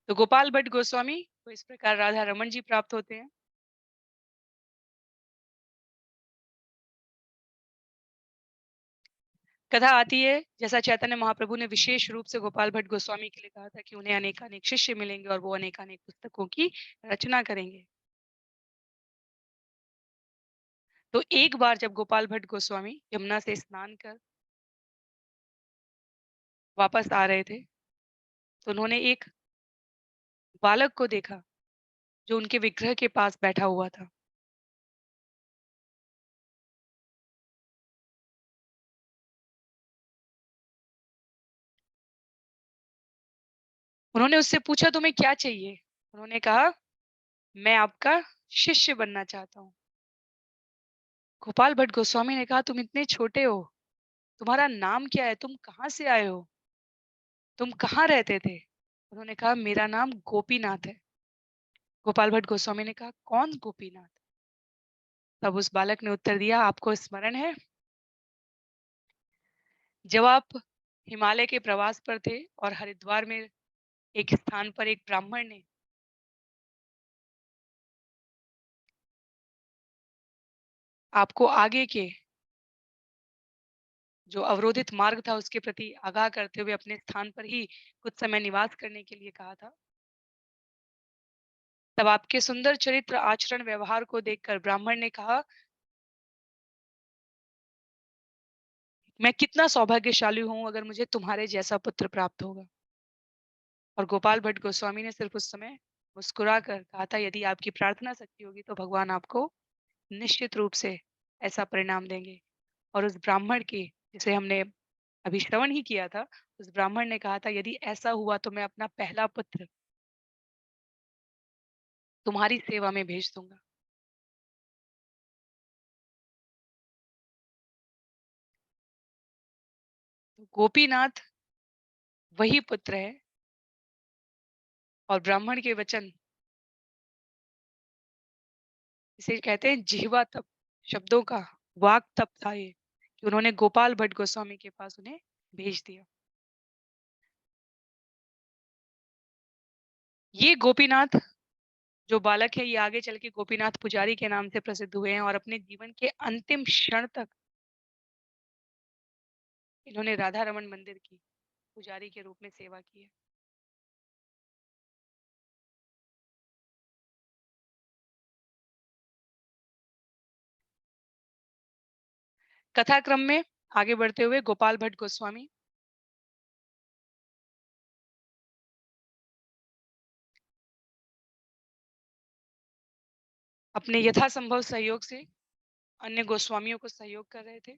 तो गोपाल भट्ट गोस्वामी को इस प्रकार राधा रमन जी प्राप्त होते हैं। कथा आती है, जैसा चैतन्य महाप्रभु ने विशेष रूप से गोपाल भट्ट गोस्वामी के लिए कहा था कि उन्हें अनेकानेक शिष्य मिलेंगे और वो अनेकानेक पुस्तकों की रचना करेंगे। तो एक बार जब गोपाल भट्ट गोस्वामी यमुना से स्नान कर वापस आ रहे थे, तो उन्होंने एक बालक को देखा, जो उनके विग्रह के पास बैठा हुआ था। उन्होंने उससे पूछा, तुम्हें क्या चाहिए? उन्होंने कहा, मैं आपका शिष्य बनना चाहता हूँ। गोपाल भट्ट गोस्वामी ने कहा, तुम इतने छोटे हो, तुम्हारा नाम क्या है? तुम कहाँ से आए हो? तुम कहाँ रहते थे? उन्होंने कहा, मेरा नाम गोपीनाथ है। गोपाल भट्ट गोस्वामी ने कहा, कौन गोपीनाथ? तब उस बालक ने उत्तर दिया, आपको स्मरण है, जब आप हिमालय के प्रवास पर थे और हरिद्वार में एक स्थान पर एक ब्राह्मण ने आपको आगे के जो अवरोधित मार्ग था उसके प्रति आगाह करते हुए अपने स्थान पर ही कुछ समय निवास करने के लिए कहा था। तब आपके सुंदर चरित्र, आचरण, व्यवहार को देखकर ब्राह्मण ने कहा, मैं कितना सौभाग्यशाली हूं अगर मुझे तुम्हारे जैसा पुत्र प्राप्त होगा। और गोपाल भट्ट गोस्वामी ने सिर्फ उस समय मुस्कुरा कर कहा था, यदि आपकी प्रार्थना सच्ची होगी तो भगवान आपको निश्चित रूप से ऐसा परिणाम देंगे। और उस ब्राह्मण की, जिसे हमने अभी श्रवण ही किया था, उस ब्राह्मण ने कहा था, यदि ऐसा हुआ तो मैं अपना पहला पुत्र तुम्हारी सेवा में भेज दूंगा। तो गोपीनाथ वही पुत्र है, और ब्राह्मण के वचन, इसे कहते हैं जिह्वा तप, शब्दों का वाक तप था ये, कि उन्होंने गोपाल भट्ट गोस्वामी के पास उन्हें भेज दिया। ये गोपीनाथ जो बालक है, ये आगे चल के गोपीनाथ पुजारी के नाम से प्रसिद्ध हुए हैं, और अपने जीवन के अंतिम क्षण तक इन्होंने राधा रमन मंदिर की पुजारी के रूप में सेवा की है। कथा क्रम में आगे बढ़ते हुए गोपाल भट्ट गोस्वामी अपने यथासंभव सहयोग से अन्य गोस्वामियों को सहयोग कर रहे थे।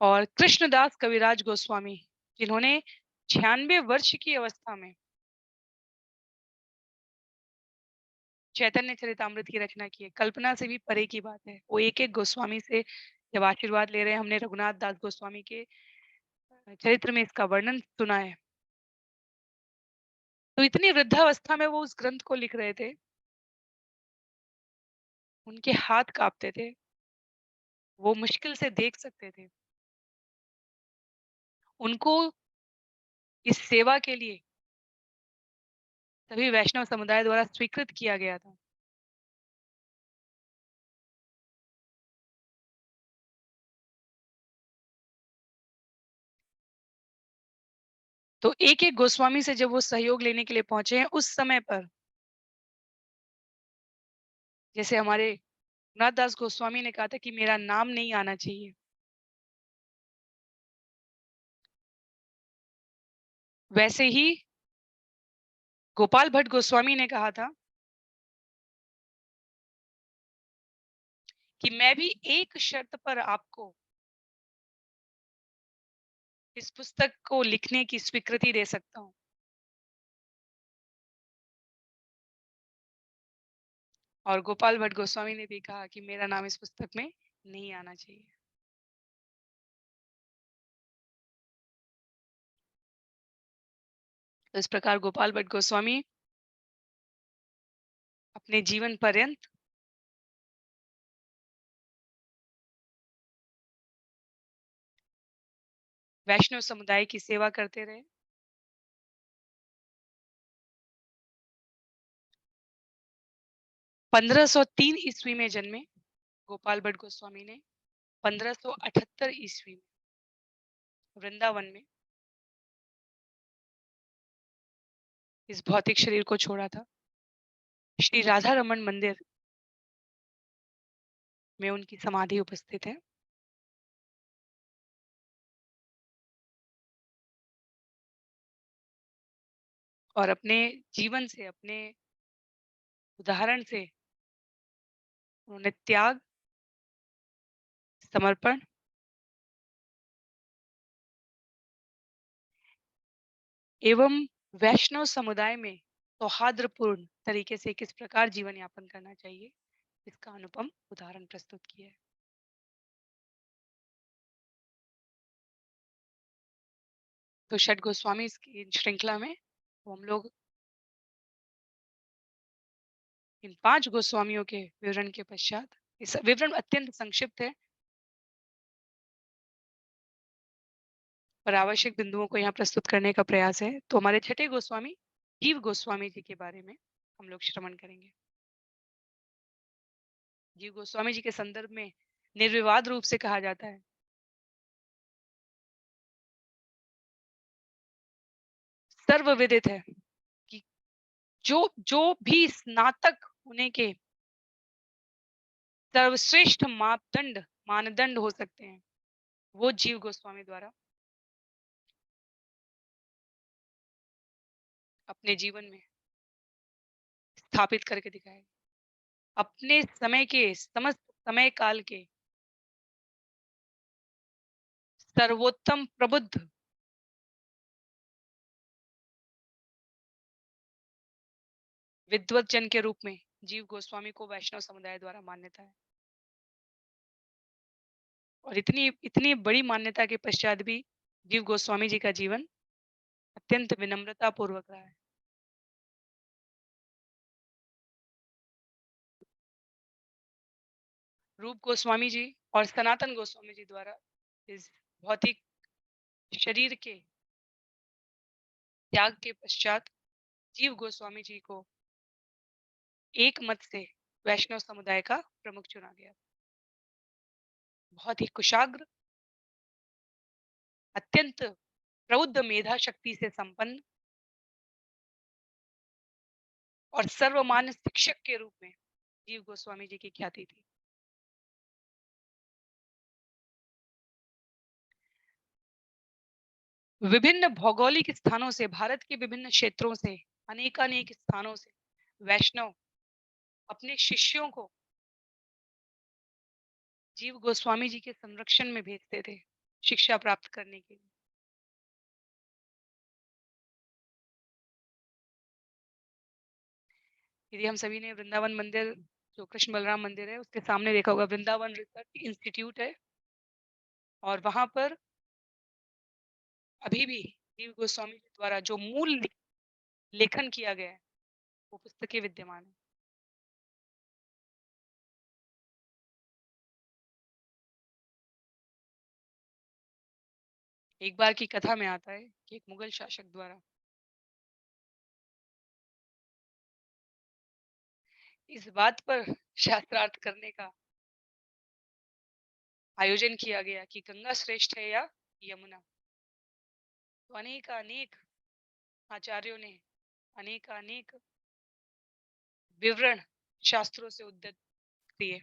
और कृष्णदास कविराज गोस्वामी, जिन्होंने 96 वर्ष की अवस्था में चैतन्य चरितामृत की रचना की है, कल्पना से भी परे की बात है। वो एक एक गोस्वामी से जब आशीर्वाद ले रहे हैं, हमने रघुनाथ दास गोस्वामी के चरित्र में इसका वर्णन सुना है। तो इतनी वृद्धावस्था में वो उस ग्रंथ को लिख रहे थे, उनके हाथ कांपते थे, वो मुश्किल से देख सकते थे। उनको इस सेवा के लिए सभी वैष्णव समुदाय द्वारा स्वीकृत किया गया था। तो एक एक गोस्वामी से जब वो सहयोग लेने के लिए पहुंचे हैं, उस समय पर जैसे हमारे रघुनाथ दास गोस्वामी ने कहा था कि मेरा नाम नहीं आना चाहिए, वैसे ही गोपाल भट्ट गोस्वामी ने कहा था कि मैं भी एक शर्त पर आपको इस पुस्तक को लिखने की स्वीकृति दे सकता हूँ। और गोपाल भट्ट गोस्वामी ने भी कहा कि मेरा नाम इस पुस्तक में नहीं आना चाहिए। तो इस प्रकार गोपाल भट्ट गोस्वामी अपने जीवन पर्यंत वैष्णव समुदाय की सेवा करते रहे। 1503 ईस्वी में जन्मे गोपाल भट्ट गोस्वामी ने 1578 ईस्वी में वृंदावन में इस भौतिक शरीर को छोड़ा था। श्री राधा रमन मंदिर में उनकी समाधि उपस्थित है। और अपने जीवन से, अपने उदाहरण से उन्होंने त्याग, समर्पण एवं वैष्णव समुदाय में सौहार्दपूर्ण तरीके से किस प्रकार जीवन यापन करना चाहिए, इसका अनुपम उदाहरण प्रस्तुत किया है। तो षट गोस्वामी की श्रृंखला में हम लोग इन 5 गोस्वामियों के विवरण के पश्चात, इस विवरण अत्यंत संक्षिप्त है और आवश्यक बिंदुओं को यहाँ प्रस्तुत करने का प्रयास है। तो हमारे छठे गोस्वामी जीव गोस्वामी जी के बारे में हम लोग श्रवण करेंगे। जीव गोस्वामी जी के संदर्भ में निर्विवाद रूप से कहा जाता है, सर्वविदित है कि जो जो भी स्नातक होने के सर्वश्रेष्ठ मानदंड हो सकते हैं, वो जीव गोस्वामी द्वारा अपने जीवन में स्थापित करके दिखाए। अपने समय के समस्त समय काल के सर्वोत्तम प्रबुद्ध विद्वत जन के रूप में जीव गोस्वामी को वैष्णव समुदाय द्वारा मान्यता है। और इतनी इतनी बड़ी मान्यता के पश्चात भी जीव गोस्वामी जी का जीवन अत्यंत विनम्रता पूर्वक रहा है। रूप गोस्वामी जी और सनातन गोस्वामी जी द्वारा इस भौतिक शरीर के त्याग के पश्चात जीव गोस्वामी जी को एक मत से वैष्णव समुदाय का प्रमुख चुना गया। बहुत ही कुशाग्र, अत्यंत प्रौढ़ मेधा शक्ति से संपन्न और सर्वमान्य शिक्षक के रूप में जीव गोस्वामी जी की ख्याति थी। विभिन्न भौगोलिक स्थानों से, भारत के विभिन्न क्षेत्रों से, अनेकानेक स्थानों से वैष्णव अपने शिष्यों को जीव गोस्वामी जी के संरक्षण में भेजते थे शिक्षा प्राप्त करने के लिए। यदि हम सभी ने वृंदावन मंदिर, जो कृष्ण बलराम मंदिर है, उसके सामने देखा होगा वृंदावन रिसर्च इंस्टीट्यूट है, और वहां पर अभी भी जीव गोस्वामी जी द्वारा जो मूल लेखन किया गया है वो पुस्तकें विद्यमान है। एक बार की कथा में आता है कि एक मुगल शासक द्वारा इस बात पर शास्त्रार्थ करने का आयोजन किया गया कि गंगा श्रेष्ठ है या यमुना। तो अनेक अनेक आचार्यों ने अनेक अनेक विवरण शास्त्रों से उद्धृत दिए।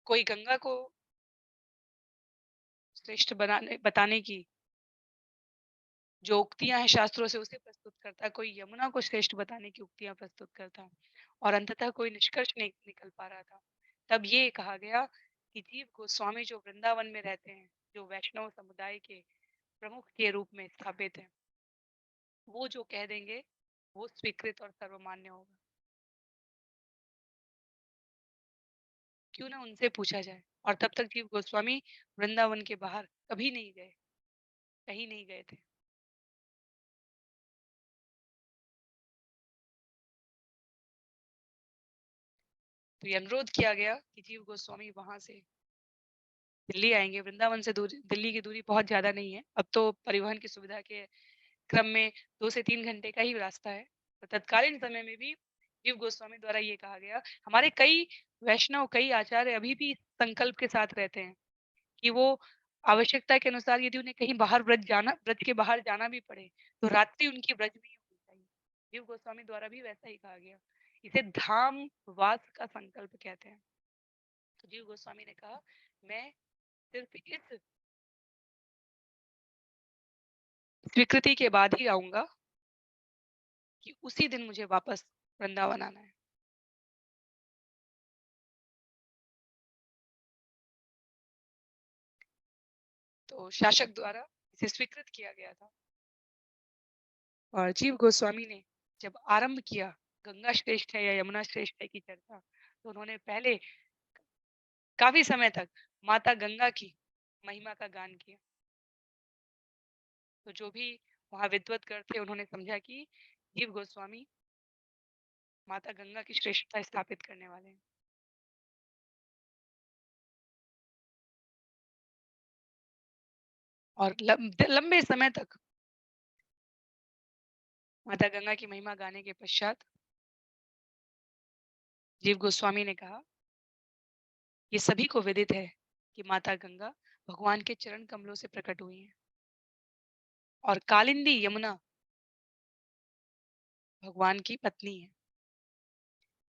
कोई गंगा को श्रेष्ठ बताने की जो उक्तियां हैं शास्त्रों से उसे प्रस्तुत करता, कोई यमुना को श्रेष्ठ बताने की उक्तियां प्रस्तुत करता, और अंततः कोई निष्कर्ष नहीं निकल पा रहा था। तब ये कहा गया कि जीव गोस्वामी जो वृंदावन में रहते हैं, जो वैष्णव समुदाय के प्रमुख के रूप में स्थापित है, वो जो कह देंगे वो स्वीकृत और सर्वमान्य होगा। क्यों ना उनसे पूछा जाए। और तब तक जीव गोस्वामी वृंदावन के बाहर कभी नहीं गए, कहीं नहीं गए थे। तो ये अनुरोध किया गया कि जीव गोस्वामी वहां से दिल्ली आएंगे। वृंदावन से दूरी, दिल्ली की दूरी बहुत ज्यादा नहीं है, अब तो परिवहन की सुविधा के क्रम में 2 से 3 घंटे का ही रास्ता है। तो तत्कालीन समय में भी जीव गोस्वामी द्वारा ये कहा गया, हमारे कई वैष्णव, कई आचार्य अभी भी इस संकल्प के साथ रहते हैं कि वो आवश्यकता के अनुसार यदि उन्हें कहीं बाहर व्रज के बाहर जाना भी पड़े, तो रात्रि उनकी व्रज में ही होनी चाहिए। जीव गोस्वामी द्वारा भी वैसा ही कहा गया। इसे धाम वास का संकल्प कहते हैं। तो जीव गोस्वामी ने कहा, मैं सिर्फ इस स्वीकृति के बाद ही आऊंगा कि उसी दिन मुझे वापस वृंदावन आना है। तो शासक द्वारा इसे स्वीकृत किया गया था। और जीव गोस्वामी ने जब आरंभ किया गंगा श्रेष्ठ है या यमुना श्रेष्ठ है की चर्चा, तो उन्होंने पहले काफी समय तक माता गंगा की महिमा का गान किया। तो जो भी वहाँ विद्वत कर थे, उन्होंने समझा कि जीव गोस्वामी माता गंगा की श्रेष्ठता स्थापित करने वाले हैं। और लंबे समय तक माता गंगा की महिमा गाने के पश्चात जीव गोस्वामी ने कहा, ये सभी को विदित है कि माता गंगा भगवान के चरण कमलों से प्रकट हुई हैं और कालिंदी यमुना भगवान की पत्नी है।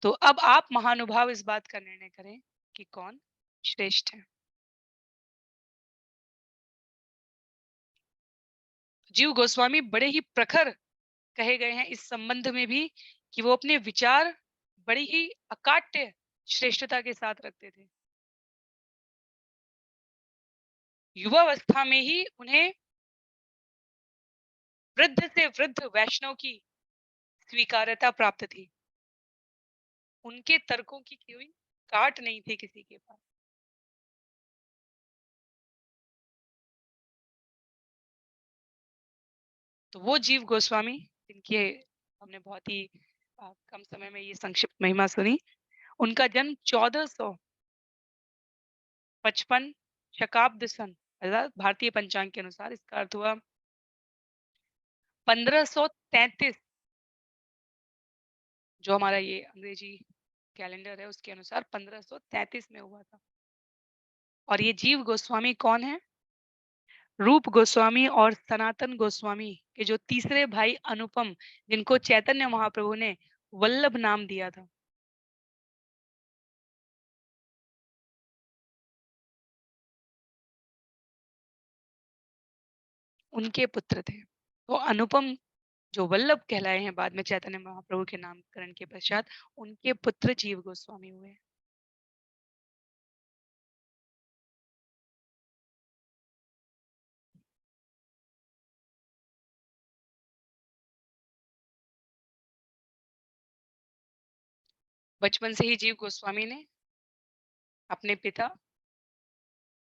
तो अब आप महानुभाव इस बात का निर्णय करें कि कौन श्रेष्ठ है। जीव गोस्वामी बड़े ही प्रखर कहे गए हैं इस संबंध में भी कि वो अपने विचार बड़ी ही अकाट्य श्रेष्ठता के साथ रखते थे। युवावस्था में ही उन्हें वृद्ध से वृद्ध वैष्णव की स्वीकार्यता प्राप्त थी। उनके तर्कों की कोई काट नहीं थी किसी के पास। तो वो जीव गोस्वामी जिनके हमने बहुत ही कम समय में ये संक्षिप्त महिमा सुनी, उनका जन्म 1455 शकाब्द सन अर्थात भारतीय पंचांग के अनुसार, इसका अर्थ हुआ 1533, जो हमारा ये अंग्रेजी कैलेंडर है उसके अनुसार 1533 में हुआ था। और ये जीव गोस्वामी कौन है? रूप गोस्वामी और सनातन गोस्वामी के जो तीसरे भाई अनुपम, जिनको चैतन्य महाप्रभु ने वल्लभ नाम दिया था, उनके पुत्र थे। तो अनुपम जो वल्लभ कहलाए हैं बाद में चैतन्य महाप्रभु के नामकरण के पश्चात, उनके पुत्र जीव गोस्वामी हुए। बचपन से ही जीव गोस्वामी ने अपने पिता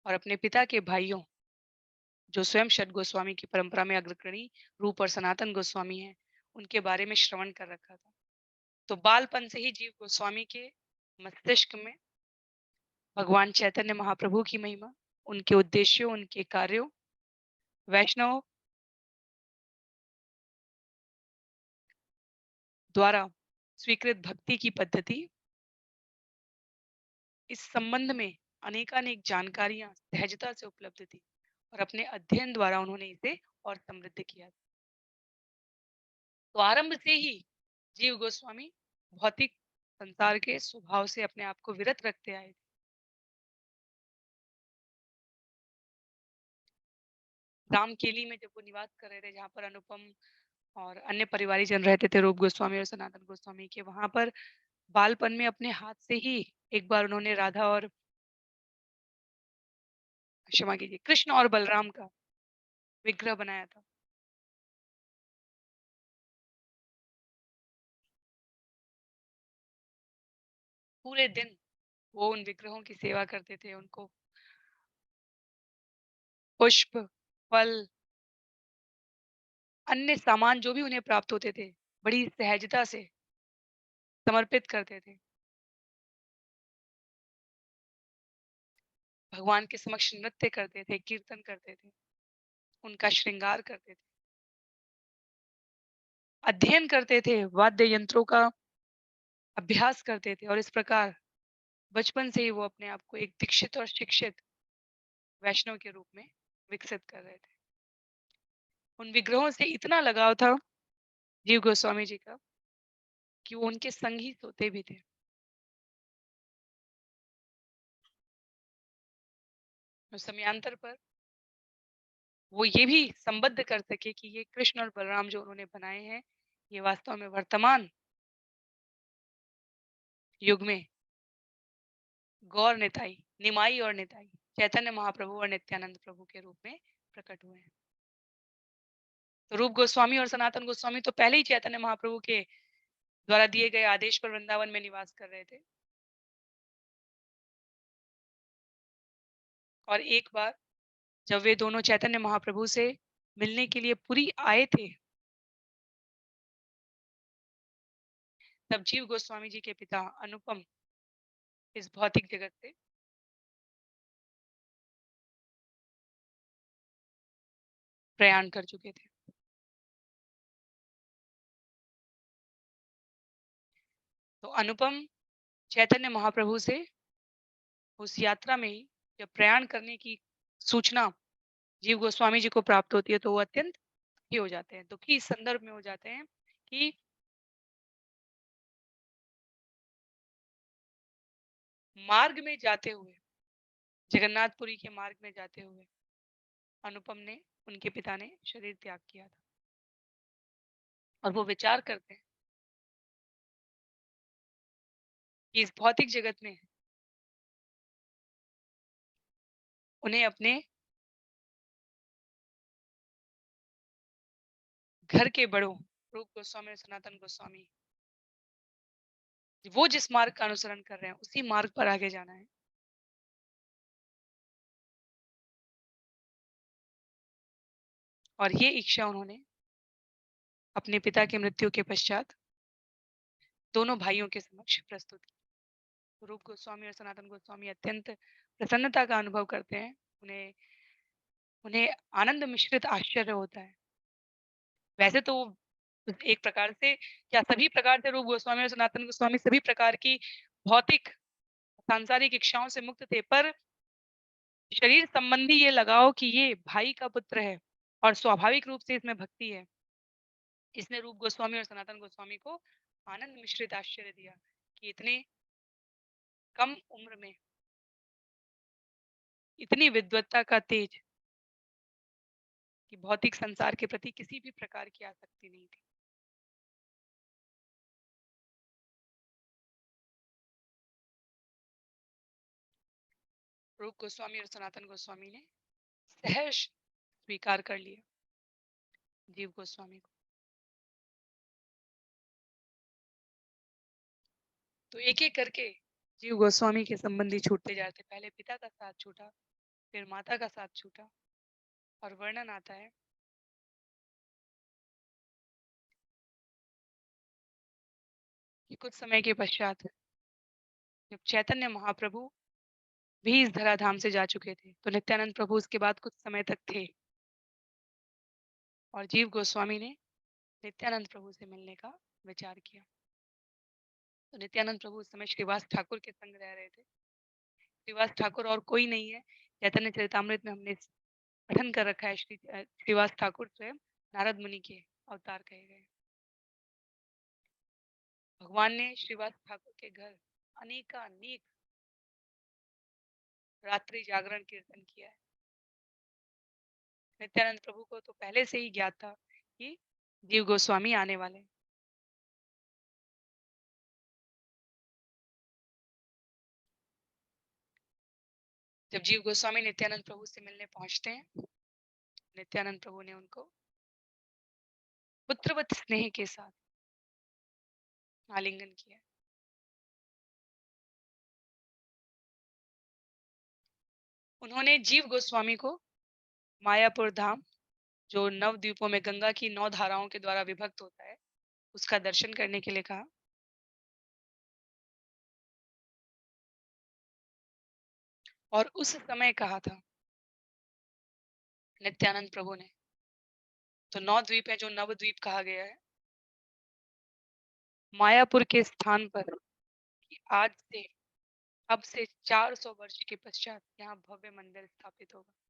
और अपने पिता के भाइयों, जो स्वयं षट गोस्वामी की परंपरा में अग्रगणी रूप और सनातन गोस्वामी हैं, उनके बारे में श्रवण कर रखा था। तो बालपन से ही जीव गोस्वामी के मस्तिष्क में भगवान चैतन्य महाप्रभु की महिमा, उनके उद्देश्यों, उनके कार्यों, वैष्णव द्वारा स्वीकृत भक्ति की पद्धति, इस संबंध में अनेकानेक जानकारियां सहजता से उपलब्ध थी और अपने अध्ययन द्वारा उन्होंने इसे और समृद्ध किया। तो आरंभ से ही जीव गोस्वामी भौतिक संसार के स्वभाव से अपने आप को विरत रखते आए थे। रामकेली में जब वो निवास कर रहे थे, जहाँ पर अनुपम और अन्य परिवारीजन रहते थे, रूप गोस्वामी और सनातन गोस्वामी के, वहां पर बालपन में अपने हाथ से ही एक बार उन्होंने राधा और क्षमा कीजिए कृष्ण और बलराम का विग्रह बनाया था। पूरे दिन वो उन विग्रहों की सेवा करते थे, उनको पुष्प, फल, अन्य सामान जो भी उन्हें प्राप्त होते थे, बड़ी सहजता से समर्पित करते थे। भगवान के समक्ष नृत्य करते थे, कीर्तन करते थे, उनका श्रृंगार करते थे। अध्ययन करते थे, वाद्य यंत्रों का अभ्यास करते थे और इस प्रकार बचपन से ही वो अपने आप को एक दीक्षित और शिक्षित वैष्णव के रूप में विकसित कर रहे थे। उन विग्रहों से इतना लगाव था जीव गोस्वामी जी का कि वो उनके संग ही सोते भी थे। और समयांतर पर वो ये भी संबद्ध कर सके कि ये कृष्ण और बलराम जो उन्होंने बनाए हैं, ये वास्तव में वर्तमान युग में गौर निताई, निमाई और निताई, चैतन्य महाप्रभु और नित्यानंद प्रभु के रूप में प्रकट हुए हैं। तो रूप गोस्वामी और सनातन गोस्वामी तो पहले ही चैतन्य महाप्रभु के द्वारा दिए गए आदेश पर वृंदावन में निवास कर रहे थे। और एक बार जब वे दोनों चैतन्य महाप्रभु से मिलने के लिए पुरी आए थे, तब जीव गोस्वामी जी के पिता अनुपम इस भौतिक जगत से प्रयाण कर चुके थे। तो अनुपम चैतन्य महाप्रभु से उस यात्रा में ही जब प्रयाण करने की सूचना जीव गोस्वामी जी को प्राप्त होती है, तो वो अत्यंत दुखी हो जाते हैं, दुखी इस संदर्भ में हो जाते हैं कि मार्ग में जाते हुए, जगन्नाथपुरी के मार्ग में जाते हुए अनुपम ने, उनके पिता ने शरीर त्याग किया था। और वो विचार करते हैं कि इस भौतिक जगत में उन्हें अपने घर के बड़ों रूप गोस्वामी और सनातन गोस्वामी, वो जिस मार्ग का अनुसरण कर रहे हैं उसी मार्ग पर आगे जाना है। और ये इच्छा उन्होंने अपने पिता की मृत्यु के पश्चात दोनों भाइयों के समक्ष प्रस्तुत की। रूप गोस्वामी और सनातन गोस्वामी अत्यंत प्रसन्नता का अनुभव करते हैं। उन्हें उन्हें आनंद मिश्रित आश्चर्य होता है। वैसे तो एक प्रकार से, क्या सभी प्रकार से रूप गोस्वामी और सनातन गोस्वामी सभी प्रकार की भौतिक सांसारिक इच्छाओं से मुक्त थे, पर शरीर संबंधी ये लगाव कि ये भाई का पुत्र है और स्वाभाविक रूप से इसमें भक्ति है, इसने रूप गोस्वामी और सनातन गोस्वामी को आनंद मिश्रित आश्चर्य दिया कि इतने कम उम्र में इतनी विद्वत्ता का तेज कि भौतिक संसार के प्रति किसी भी प्रकार की आसक्ति नहीं थी। रूप गोस्वामी और सनातन गोस्वामी ने सहर्ष स्वीकार कर लिया जीव गोस्वामी को। तो एक एक करके जीव गोस्वामी के संबंधी छूटते जा रहे थे। पहले पिता का साथ छूटा, फिर माता का साथ छूटा, और वर्णन आता है कि कुछ समय के पश्चात जब चैतन्य महाप्रभु भी इस धराधाम से जा चुके थे, तो नित्यानंद प्रभु उसके बाद कुछ समय तक थे और जीव गोस्वामी ने नित्यानंद प्रभु से मिलने का विचार किया। तो नित्यानंद प्रभु उस समय श्रीवास ठाकुर के संग रह रहे थे। श्रीवास ठाकुर और कोई नहीं है, चैतन्य चरितामृत में हमने पठन कर रखा है, श्रीवास ठाकुर स्वयं नारद मुनि के अवतार कहे गए। भगवान ने श्रीवास ठाकुर के घर अनेकानेक रात्रि जागरण कीर्तन किया है। नित्यानंद प्रभु को तो पहले से ही ज्ञात था कि जीव गोस्वामी आने वाले हैं। जब जीव गोस्वामी नित्यानंद प्रभु से मिलने पहुंचते हैं, नित्यानंद प्रभु ने उनको पुत्रवत स्नेह के साथ आलिंगन किया। उन्होंने जीव गोस्वामी को मायापुर धाम, जो नव द्वीपों में गंगा की 9 धाराओं के द्वारा विभक्त होता है, उसका दर्शन करने के लिए कहा। और उस समय कहा था नित्यानंद प्रभु ने, तो 9 द्वीप है जो नवद्वीप कहा गया है, मायापुर के स्थान पर कि आज से अब से 400 वर्ष के पश्चात यहाँ भव्य मंदिर स्थापित होगा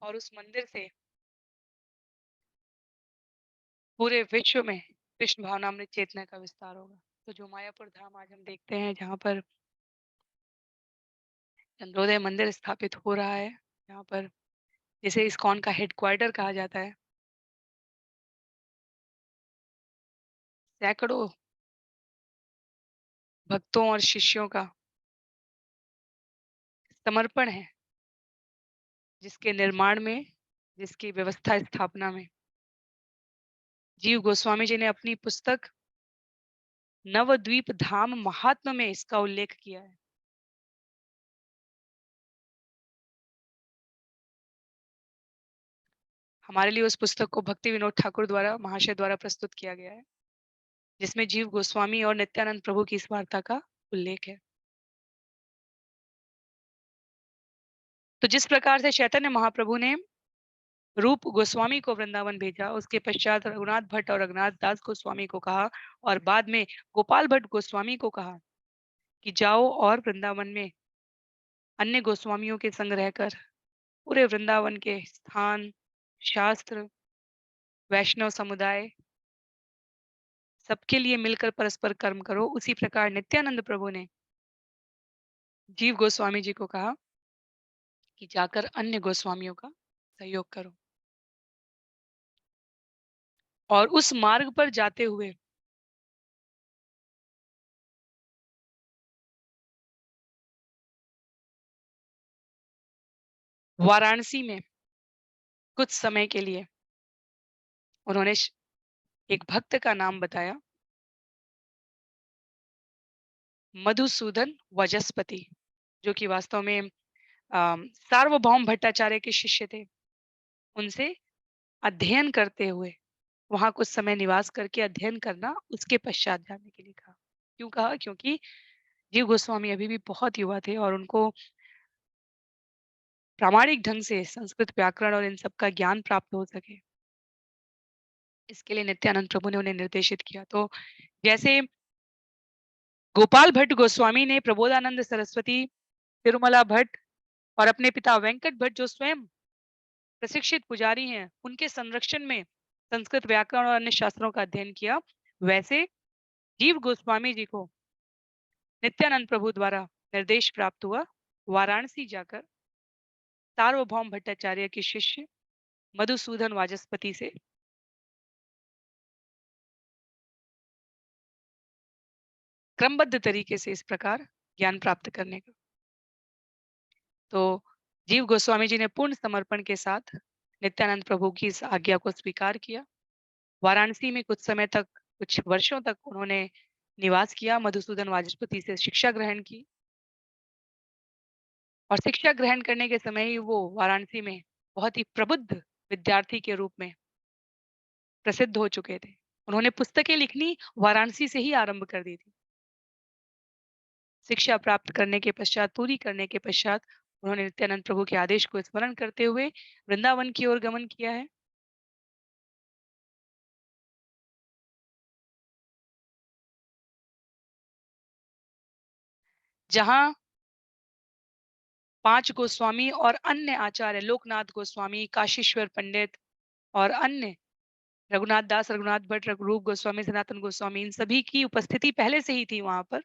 और उस मंदिर से पूरे विश्व में कृष्ण भावनामृत चेतना का विस्तार होगा। तो जो मायापुर धाम आज हम देखते हैं, जहाँ पर चंद्रोदय मंदिर स्थापित हो रहा है, जहाँ पर जिसे इस्कॉन का हेडक्वार्टर कहा जाता है, सैकड़ों भक्तों और शिष्यों का समर्पण है, जिसके निर्माण में, जिसकी व्यवस्था स्थापना में जीव गोस्वामी जी ने अपनी पुस्तक नवद्वीप धाम महात्म्य में इसका उल्लेख किया है। हमारे लिए उस पुस्तक को भक्ति विनोद ठाकुर द्वारा, महाशय द्वारा प्रस्तुत किया गया है, जिसमें जीव गोस्वामी और नित्यानंद प्रभु की इस वार्ता का उल्लेख है। तो जिस प्रकार से चैतन्य महाप्रभु ने रूप गोस्वामी को वृंदावन भेजा, उसके पश्चात रघुनाथ भट्ट और रघुनाथ दास गोस्वामी को कहा और बाद में गोपाल भट्ट गोस्वामी को कहा कि जाओ और वृंदावन में अन्य गोस्वामियों के संग रहकर पूरे वृंदावन के स्थान, शास्त्र, वैष्णव समुदाय सबके लिए मिलकर परस्पर कर्म करो। उसी प्रकार नित्यानंद प्रभु ने जीव गोस्वामी जी को कहा कि जाकर अन्य गोस्वामियों का सहयोग करो और उस मार्ग पर जाते हुए वाराणसी में कुछ समय के लिए उन्होंने एक भक्त का नाम बताया, मधुसूदन वजस्पति, जो कि वास्तव में सार्वभौम भट्टाचार्य के शिष्य थे। उनसे अध्ययन करते हुए वहां कुछ समय निवास करके अध्ययन करना, उसके पश्चात जाने के लिए कहा। क्यों कहा? क्योंकि जीव गोस्वामी अभी भी बहुत युवा थे और उनको प्रामाणिक ढंग से संस्कृत व्याकरण और इन सब का ज्ञान प्राप्त हो सके, इसके लिए नित्यानंद प्रभु ने उन्हें निर्देशित किया। तो जैसे गोपाल भट्ट गोस्वामी ने प्रबोधानंद सरस्वती, तिरुमला भट्ट और अपने पिता वेंकट भट्ट, जो स्वयं प्रशिक्षित पुजारी हैं, उनके संरक्षण में संस्कृत व्याकरण और अन्य शास्त्रों का अध्ययन किया, वैसे जीव गोस्वामी जी को नित्यानंद प्रभु द्वारा निर्देश प्राप्त हुआ वाराणसी जाकर सार्वभौम भट्टाचार्य के शिष्य मधुसूदन वाचस्पति से क्रमबद्ध तरीके से इस प्रकार ज्ञान प्राप्त करने का। तो जीव गोस्वामी जी ने पूर्ण समर्पण के साथ नित्यानंद प्रभु की इस आज्ञा को स्वीकार किया। वाराणसी में कुछ समय तक, कुछ वर्षों तक उन्होंने निवास किया, मधुसूदन वाचस्पति से शिक्षा ग्रहण की और शिक्षा ग्रहण करने के समय ही वो वाराणसी में बहुत ही प्रबुद्ध विद्यार्थी के रूप में प्रसिद्ध हो चुके थे। उन्होंने पुस्तकें लिखनी वाराणसी से ही आरंभ कर दी थी। शिक्षा प्राप्त करने के पश्चात, पूरी करने के पश्चात उन्होंने नित्यानंद प्रभु के आदेश को स्मरण करते हुए वृंदावन की ओर गमन किया है। जहां 5 गोस्वामी और अन्य आचार्य, लोकनाथ गोस्वामी, काशीश्वर पंडित और अन्य, रघुनाथ दास, रघुनाथ भट्ट, रघुरूप गोस्वामी, सनातन गोस्वामी, इन सभी की उपस्थिति पहले से ही थी वहां पर।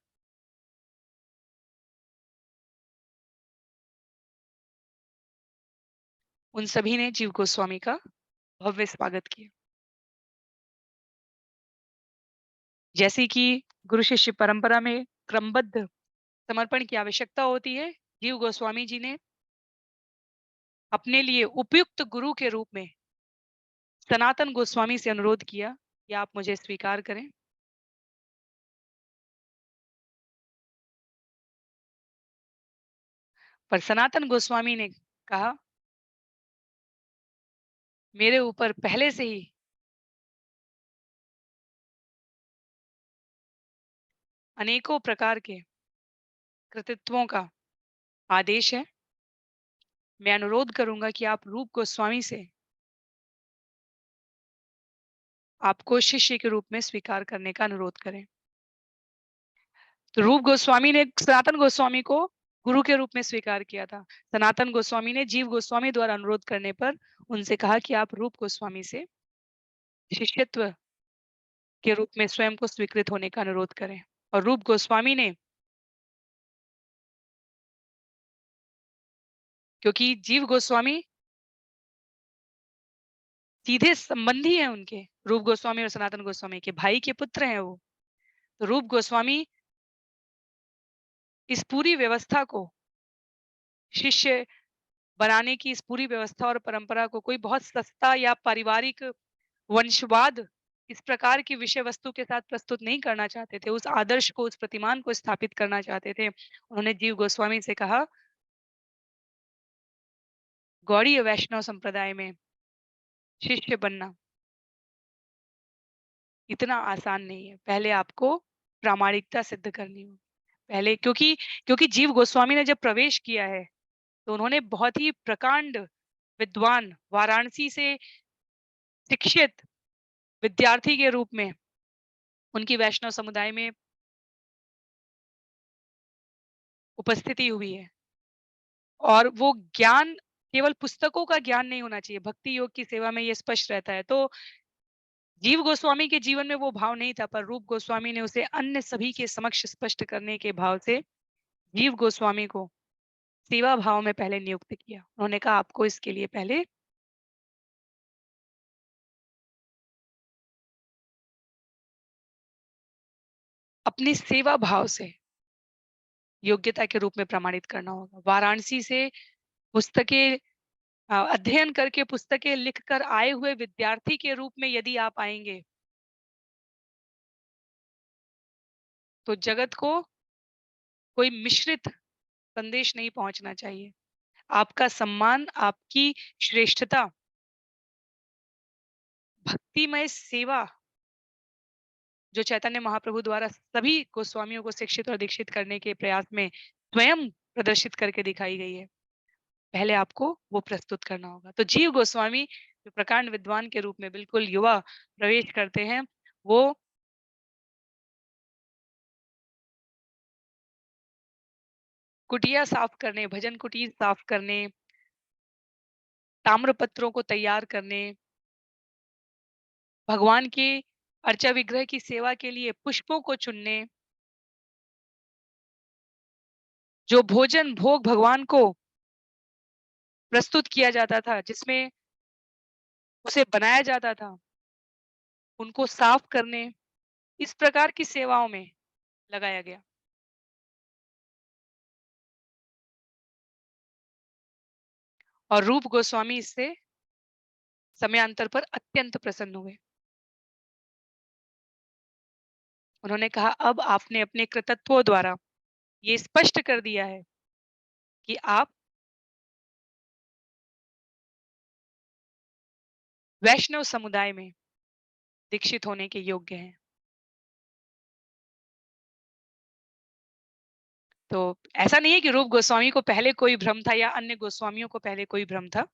उन सभी ने जीव गोस्वामी का भव्य स्वागत किया। जैसे कि गुरु शिष्य परंपरा में क्रमबद्ध समर्पण की आवश्यकता होती है, जीव गोस्वामी जी ने अपने लिए उपयुक्त गुरु के रूप में सनातन गोस्वामी से अनुरोध किया कि आप मुझे स्वीकार करें। पर सनातन गोस्वामी ने कहा, मेरे ऊपर पहले से ही अनेकों प्रकार के कृतित्वों का आदेश है। मैं अनुरोध करूंगा कि आप रूप गोस्वामी से आपको शिष्य के रूप में स्वीकार करने का अनुरोध करें। तो रूप गोस्वामी ने सनातन गोस्वामी को गुरु के रूप में स्वीकार किया था। सनातन गोस्वामी ने जीव गोस्वामी द्वारा अनुरोध करने पर उनसे कहा कि आप रूप गोस्वामी से शिष्यत्व के रूप में स्वयं को स्वीकृत होने का अनुरोध करें। और रूप गोस्वामी ने, क्योंकि जीव गोस्वामी सीधे संबंधी हैं उनके, रूप गोस्वामी और सनातन गोस्वामी के भाई के पुत्र हैं वो। तो रूप गोस्वामी इस पूरी व्यवस्था को, शिष्य बनाने की इस पूरी व्यवस्था और परंपरा को कोई बहुत सस्ता या पारिवारिक वंशवाद इस प्रकार की विषय वस्तु के साथ प्रस्तुत नहीं करना चाहते थे। उस आदर्श को, उस प्रतिमान को स्थापित करना चाहते थे। उन्होंने जीव गोस्वामी से कहा, गौड़ीय वैष्णव संप्रदाय में शिष्य बनना इतना आसान नहीं है। पहले आपको प्रामाणिकता सिद्ध करनी होगी। पहले क्योंकि क्योंकि जीव गोस्वामी ने जब प्रवेश किया है, तो उन्होंने बहुत ही प्रकांड विद्वान, वाराणसी से शिक्षित विद्यार्थी के रूप में उनकी वैष्णव समुदाय में उपस्थिति हुई है। और वो ज्ञान केवल पुस्तकों का ज्ञान नहीं होना चाहिए, भक्ति योग की सेवा में ये स्पष्ट रहता है। तो जीव गोस्वामी के जीवन में वो भाव नहीं था, पर रूप गोस्वामी ने उसे अन्य सभी के समक्ष स्पष्ट करने के भाव से जीव गोस्वामी को सेवा भाव में पहले नियुक्त किया। उन्होंने कहा, आपको इसके लिए पहले अपनी सेवा भाव से योग्यता के रूप में प्रमाणित करना होगा। वाराणसी से पुस्तकें अध्ययन करके पुस्तकें लिखकर आए हुए विद्यार्थी के रूप में यदि आप आएंगे, तो जगत को कोई मिश्रित संदेश नहीं पहुंचना चाहिए। आपका सम्मान, आपकी श्रेष्ठता, भक्तिमय सेवा जो चैतन्य महाप्रभु द्वारा सभी गोस्वामियों को शिक्षित और दीक्षित करने के प्रयास में स्वयं प्रदर्शित करके दिखाई गई है, पहले आपको वो प्रस्तुत करना होगा। तो जीव गोस्वामी जो प्रकांड विद्वान के रूप में बिल्कुल युवा प्रवेश करते हैं, वो कुटिया साफ करने, भजन कुटीर साफ करने, ताम्रपत्रों को तैयार करने, भगवान के अर्चा विग्रह की सेवा के लिए पुष्पों को चुनने, जो भोजन भोग भगवान को प्रस्तुत किया जाता था, जिसमें उसे बनाया जाता था, उनको साफ करने, इस प्रकार की सेवाओं में लगाया गया। और रूप गोस्वामी इससे समयांतर पर अत्यंत प्रसन्न हुए। उन्होंने कहा, अब आपने अपने कृतत्वों द्वारा ये स्पष्ट कर दिया है कि आप वैष्णव समुदाय में दीक्षित होने के योग्य हैं। तो ऐसा नहीं है कि रूप गोस्वामी को पहले कोई भ्रम था या अन्य गोस्वामियों को पहले कोई भ्रम था,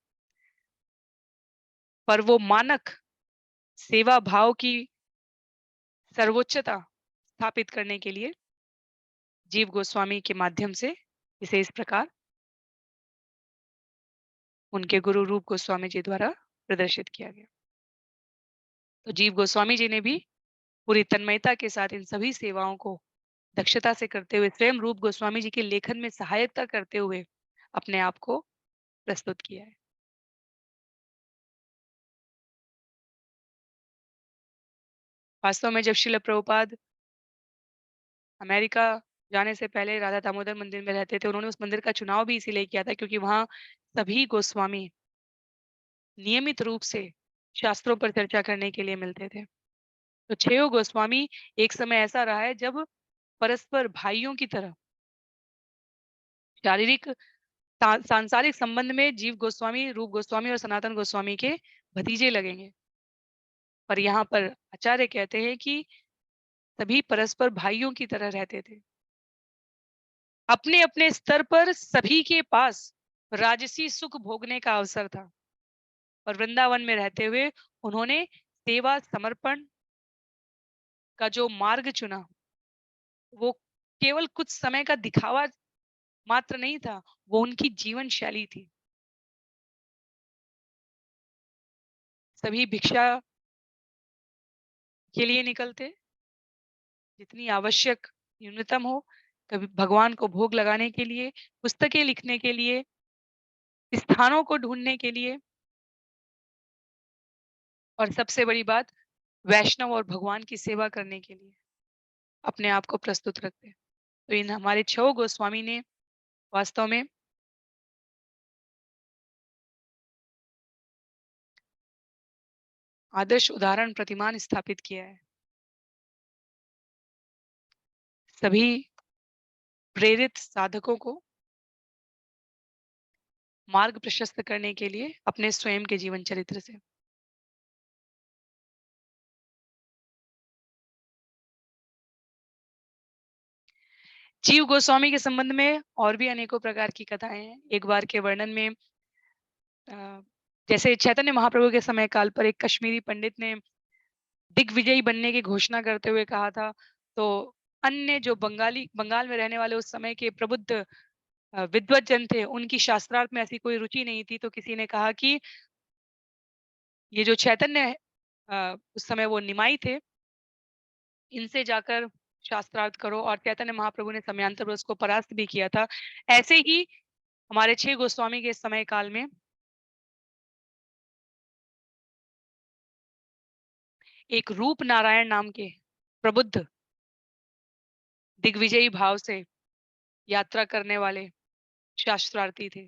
पर वो मानक सेवा भाव की सर्वोच्चता स्थापित करने के लिए जीव गोस्वामी के माध्यम से इसे इस प्रकार उनके गुरु रूप गोस्वामी जी द्वारा प्रदर्शित किया गया। तो जीव गोस्वामी जी ने भी पूरी तन्मयता के साथ इन सभी सेवाओं को दक्षता से करते हुए, स्वयं रूप गोस्वामी जी के लेखन में सहायता करते हुए अपने आप को प्रस्तुत किया है। वास्तव में जब श्रील प्रभुपाद अमेरिका जाने से पहले राधा दामोदर मंदिर में रहते थे, उन्होंने उस मंदिर का चुनाव भी इसीलिए किया था क्योंकि वहां सभी गोस्वामी नियमित रूप से शास्त्रों पर चर्चा करने के लिए मिलते थे। तो छयो गोस्वामी, एक समय ऐसा रहा है जब परस्पर भाइयों की तरह शारीरिक सांसारिक संबंध में जीव गोस्वामी, रूप गोस्वामी और सनातन गोस्वामी के भतीजे लगेंगे। पर यहाँ पर आचार्य कहते हैं कि सभी परस्पर भाइयों की तरह रहते थे। अपने अपने स्तर पर सभी के पास राजसी सुख भोगने का अवसर था, और वृंदावन में रहते हुए उन्होंने सेवा समर्पण का जो मार्ग चुना, वो केवल कुछ समय का दिखावा मात्र नहीं था, वो उनकी जीवन शैली थी। सभी भिक्षा के लिए निकलते, जितनी आवश्यक न्यूनतम हो, कभी भगवान को भोग लगाने के लिए, पुस्तकें लिखने के लिए, स्थानों को ढूँढने के लिए और सबसे बड़ी बात वैष्णव और भगवान की सेवा करने के लिए अपने आप को प्रस्तुत रखते। तो इन हमारे 6 गोस्वामी ने वास्तव में आदर्श उदाहरण प्रतिमान स्थापित किया है। सभी प्रेरित साधकों को मार्ग प्रशस्त करने के लिए अपने स्वयं के जीवन चरित्र से। जीव गोस्वामी के संबंध में और भी अनेकों प्रकार की कथाएं हैं। एक बार के वर्णन में जैसे चैतन्य महाप्रभु के समय काल पर एक कश्मीरी पंडित ने दिग्विजयी बनने की घोषणा करते हुए कहा था, तो अन्य जो बंगाल में रहने वाले उस समय के प्रबुद्ध विद्वत थे, उनकी शास्त्रार्थ में ऐसी कोई रुचि नहीं थी। तो किसी ने कहा कि ये जो चैतन्य है, उस समय वो निमाई थे, इनसे जाकर शास्त्रार्थ करो। और चैतन्य महाप्रभु ने समयांतर में उसको परास्त भी किया था। ऐसे ही हमारे 6 गोस्वामी के समय काल में एक रूप नारायण नाम के प्रबुद्ध दिग्विजयी भाव से यात्रा करने वाले शास्त्रार्थी थे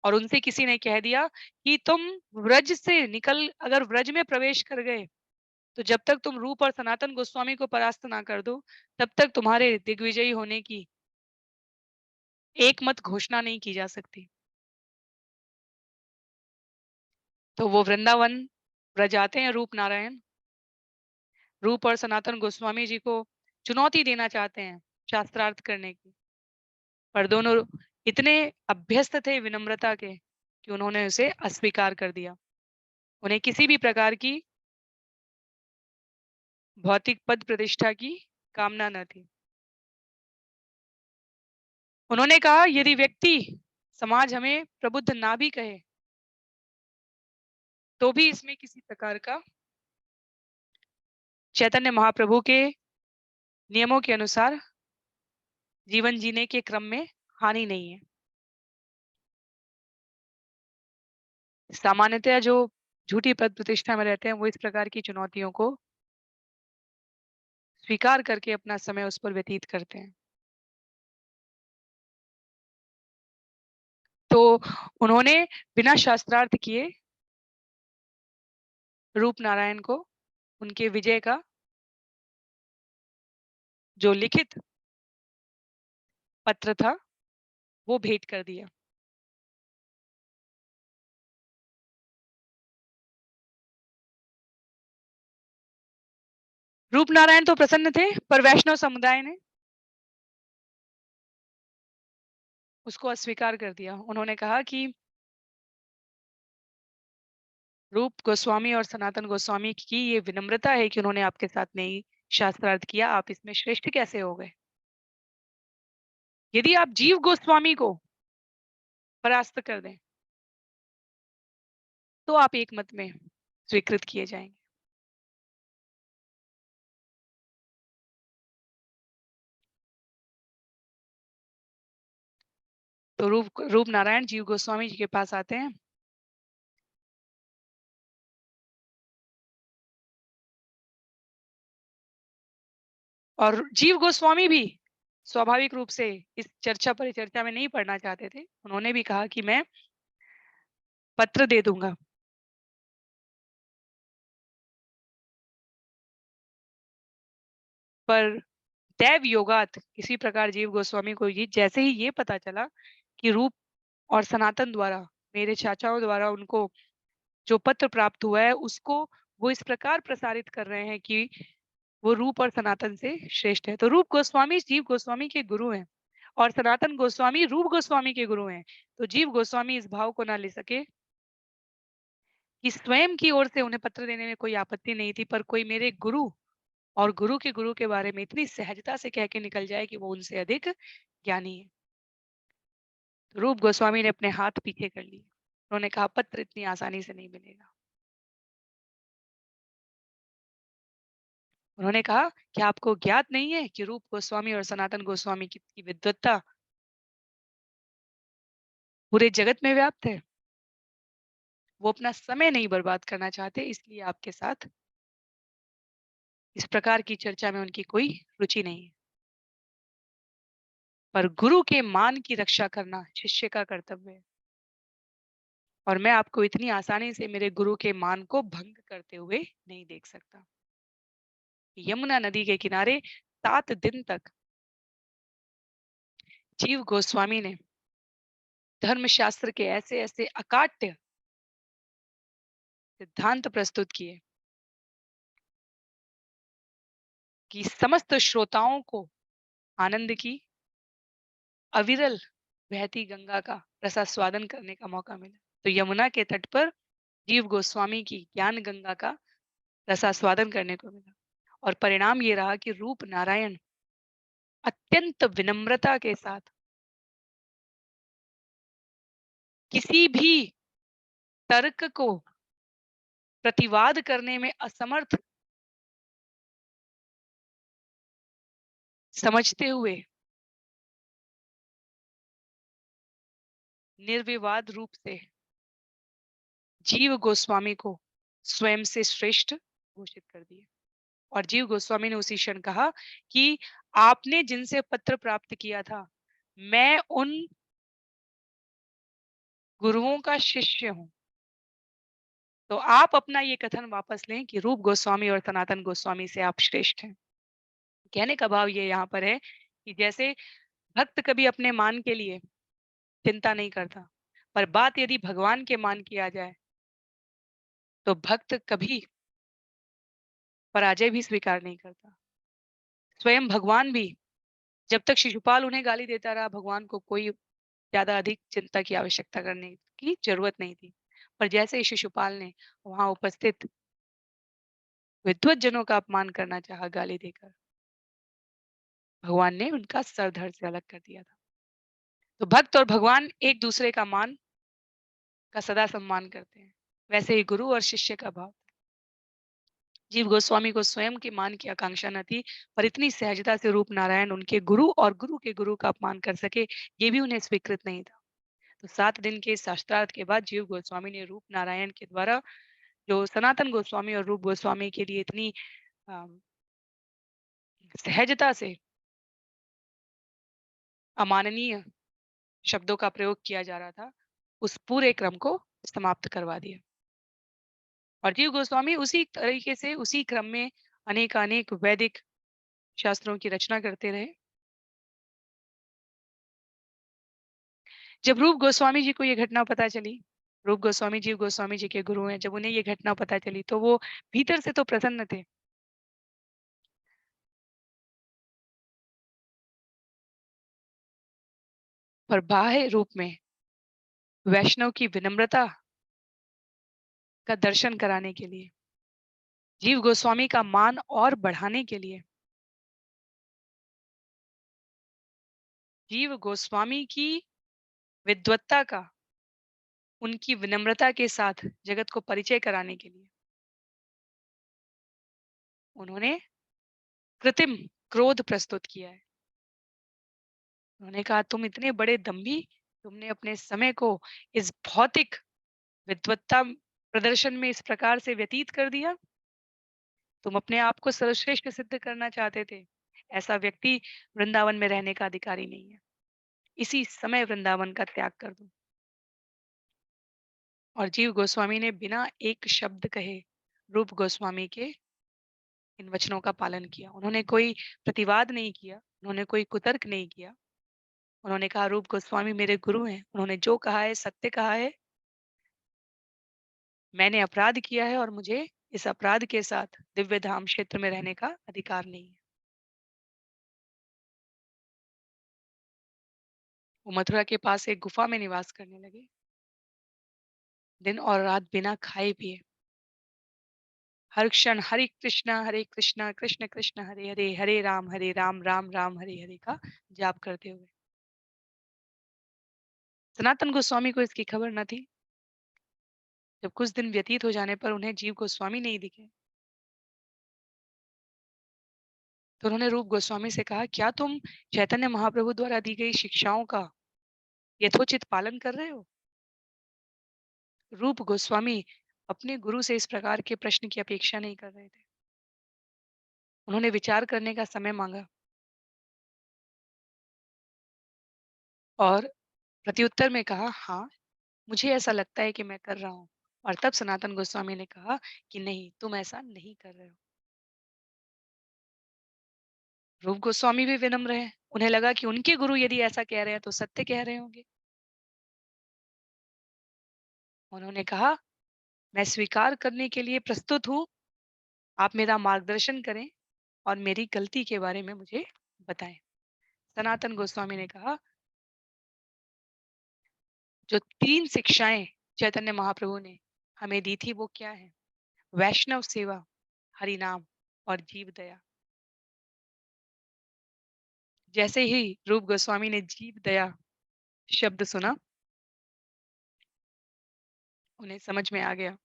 और उनसे किसी ने कह दिया कि तुम व्रज से निकल अगर व्रज में प्रवेश कर गए, तो जब तक तुम रूप और सनातन गोस्वामी को परास्त ना कर दो, तब तक तुम्हारे दिग्विजयी होने की एकमत घोषणा नहीं की जा सकती। तो वो वृंदावन व्रज आते हैं रूप नारायण, रूप और सनातन गोस्वामी जी को चुनौती देना चाहते हैं शास्त्रार्थ करने की, पर दोनों इतने अभ्यस्त थे विनम्रता के कि उन्होंने उसे अस्वीकार कर दिया। उन्हें किसी भी प्रकार की भौतिक पद प्रतिष्ठा की कामना न थी। उन्होंने कहा यदि व्यक्ति समाज हमें प्रबुद्ध ना भी कहे, तो भी इसमें किसी प्रकार का चैतन्य महाप्रभु के नियमों के अनुसार जीवन जीने के क्रम में हानि नहीं है। सामान्यतः जो झूठी पद प्रतिष्ठा में रहते हैं, वो इस प्रकार की चुनौतियों को स्वीकार करके अपना समय उस पर व्यतीत करते हैं। तो उन्होंने बिना शास्त्रार्थ किए रूप नारायण को उनके विजय का जो लिखित पत्र था, वो भेंट कर दिया। रूप नारायण तो प्रसन्न थे, पर वैष्णव समुदाय ने उसको अस्वीकार कर दिया। उन्होंने कहा कि रूप गोस्वामी और सनातन गोस्वामी की ये विनम्रता है कि उन्होंने आपके साथ नहीं शास्त्रार्थ किया, आप इसमें श्रेष्ठ कैसे हो गए? यदि आप जीव गोस्वामी को परास्त कर दें, तो आप एक मत में स्वीकृत किए जाएंगे। तो रूप नारायण जीव गोस्वामी जी के पास आते हैं और जीव गोस्वामी भी स्वाभाविक रूप से इस चर्चा परिचर्चा में नहीं पढ़ना चाहते थे। उन्होंने भी कहा कि मैं पत्र दे दूंगा, पर दैव योगात किसी प्रकार जीव गोस्वामी को ये जैसे ही ये पता चला कि रूप और सनातन द्वारा, मेरे चाचाओं द्वारा उनको जो पत्र प्राप्त हुआ है, उसको वो इस प्रकार प्रसारित कर रहे हैं कि वो रूप और सनातन से श्रेष्ठ है। तो रूप गोस्वामी जीव गोस्वामी के गुरु हैं और सनातन गोस्वामी रूप गोस्वामी के गुरु हैं। तो जीव गोस्वामी इस भाव को ना ले सके कि स्वयं की ओर से उन्हें पत्र देने में कोई आपत्ति नहीं थी, पर कोई मेरे गुरु और गुरु के गुरु के बारे में इतनी सहजता से कह के निकल जाए कि वो उनसे अधिक ज्ञानी है। तो रूप गोस्वामी ने अपने हाथ पीछे कर लिए। उन्होंने कहा, पत्र इतनी आसानी से नहीं मिलेगा। उन्होंने कहा, क्या आपको ज्ञात नहीं है कि रूप गोस्वामी और सनातन गोस्वामी की विद्वत्ता पूरे जगत में व्याप्त है। वो अपना समय नहीं बर्बाद करना चाहते, इसलिए आपके साथ इस प्रकार की चर्चा में उनकी कोई रुचि नहीं है। पर गुरु के मान की रक्षा करना शिष्य का कर्तव्य है, और मैं आपको इतनी आसानी से मेरे गुरु के मान को भंग करते हुए नहीं देख सकता। यमुना नदी के किनारे 7 दिन तक जीव गोस्वामी ने धर्मशास्त्र के ऐसे ऐसे अकाट्य सिद्धांत प्रस्तुत किए कि समस्त श्रोताओं को आनंद की अविरल बहती गंगा का रसास्वादन करने का मौका मिला। तो यमुना के तट पर जीव गोस्वामी की ज्ञान गंगा का रसास्वादन करने को मिला, और परिणाम ये रहा कि रूप नारायण अत्यंत विनम्रता के साथ किसी भी तर्क को प्रतिवाद करने में असमर्थ समझते हुए निर्विवाद रूप से जीव गोस्वामी को स्वयं से श्रेष्ठ घोषित कर दिया। और जीव गोस्वामी ने उसी क्षण कहा कि आपने जिनसे पत्र प्राप्त किया था, मैं उन गुरुओं का शिष्य हूं। तो आप अपना ये कथन वापस लें कि रूप गोस्वामी और सनातन गोस्वामी से आप श्रेष्ठ हैं। कहने का भाव ये यहाँ पर है कि जैसे भक्त कभी अपने मान के लिए चिंता नहीं करता, पर बात यदि भगवान के मान की आ जाए तो भक्त कभी पराजय भी स्वीकार नहीं करता। स्वयं भगवान भी, जब तक शिशुपाल उन्हें गाली देता रहा, भगवान को कोई ज्यादा अधिक चिंता की आवश्यकता करने की जरूरत नहीं थी। पर जैसे ही शिशुपाल ने वहां उपस्थित विद्वत जनों का अपमान करना चाहा गाली देकर, भगवान ने उनका सर धड़ से अलग कर दिया था। तो भक्त और भगवान एक दूसरे का मान का सदा सम्मान करते हैं, वैसे ही गुरु और शिष्य का भाव। जीव गोस्वामी को स्वयं के मान की आकांक्षा न थी, पर इतनी सहजता से रूप नारायण उनके गुरु और गुरु के गुरु का अपमान कर सके, ये भी उन्हें स्वीकृत नहीं था। तो 7 दिन के शास्त्रार्थ के बाद जीव गोस्वामी ने रूप नारायण के द्वारा जो सनातन गोस्वामी और रूप गोस्वामी के लिए इतनी अम, सहजता से अमाननीय शब्दों का प्रयोग किया जा रहा था, उस पूरे क्रम को समाप्त करवा दिया। और जीव गोस्वामी उसी तरीके से उसी क्रम में अनेक वैदिक शास्त्रों की रचना करते रहे। जब रूप गोस्वामी जी को ये घटना पता चली, रूप गोस्वामी जीव गोस्वामी जी के गुरु हैं, जब उन्हें ये घटना पता चली तो वो भीतर से तो प्रसन्न थे, पर बाह्य रूप में वैष्णव की विनम्रता का दर्शन कराने के लिए, जीव गोस्वामी का मान और बढ़ाने के लिए, जीव गोस्वामी की विद्वत्ता का उनकी विनम्रता के साथ जगत को परिचय कराने के लिए, उन्होंने कृत्रिम क्रोध प्रस्तुत किया है। उन्होंने कहा, तुम इतने बड़े दंभी, तुमने अपने समय को इस भौतिक विद्वत्ता प्रदर्शन में इस प्रकार से व्यतीत कर दिया। तुम अपने आप को सर्वश्रेष्ठ सिद्ध करना चाहते थे। ऐसा व्यक्ति वृंदावन में रहने का अधिकारी नहीं है। इसी समय वृंदावन का त्याग कर दो। और जीव गोस्वामी ने बिना एक शब्द कहे रूप गोस्वामी के इन वचनों का पालन किया। उन्होंने कोई प्रतिवाद नहीं किया, उन्होंने कोई कुतर्क नहीं किया। उन्होंने कहा, रूप गोस्वामी मेरे गुरु हैं, उन्होंने जो कहा है सत्य कहा है। मैंने अपराध किया है और मुझे इस अपराध के साथ दिव्य धाम क्षेत्र में रहने का अधिकार नहीं है। वो मथुरा के पास एक गुफा में निवास करने लगे। दिन और रात बिना खाए पिए हर क्षण हरे कृष्णा कृष्ण कृष्ण हरे हरे हरे राम राम राम हरे हरे का जाप करते हुए सनातन गोस्वामी को इसकी खबर न थी। जब कुछ दिन व्यतीत हो जाने पर उन्हें जीव गोस्वामी नहीं दिखे तो उन्होंने रूप गोस्वामी से कहा, क्या तुम चैतन्य महाप्रभु द्वारा दी गई शिक्षाओं का यथोचित पालन कर रहे हो? रूप गोस्वामी अपने गुरु से इस प्रकार के प्रश्न की अपेक्षा नहीं कर रहे थे। उन्होंने विचार करने का समय मांगा और प्रत्युत्तर में कहा, हाँ, मुझे ऐसा लगता है कि मैं कर रहा हूँ। और तब सनातन गोस्वामी ने कहा कि नहीं, तुम ऐसा नहीं कर रहे हो। रूप गोस्वामी भी विनम्र है। उन्हें लगा कि उनके गुरु यदि ऐसा कह रहे हैं तो सत्य कह रहे होंगे। उन्होंने कहा, मैं स्वीकार करने के लिए प्रस्तुत हूँ। आप मेरा मार्गदर्शन करें और मेरी गलती के बारे में मुझे बताएं। सनातन गोस्वामी ने कहा, जो 3 शिक्षाएं चैतन्य महाप्रभु ने हमें दी थी वो क्या है? वैष्णव सेवा, हरि नाम और जीव दया। जैसे ही रूप गोस्वामी ने जीव दया शब्द सुना, उन्हें समझ में आ गया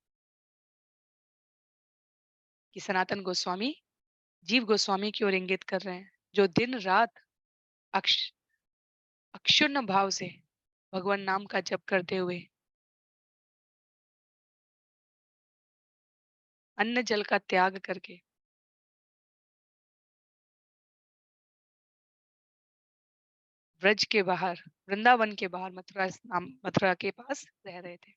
कि सनातन गोस्वामी जीव गोस्वामी की ओर इंगित कर रहे हैं, जो दिन रात अक्ष अक्षुण्ण भाव से भगवान नाम का जप करते हुए अन्न जल का त्याग करके ब्रज के बाहर, वृंदावन के बाहर, मथुरा के पास रह रहे थे।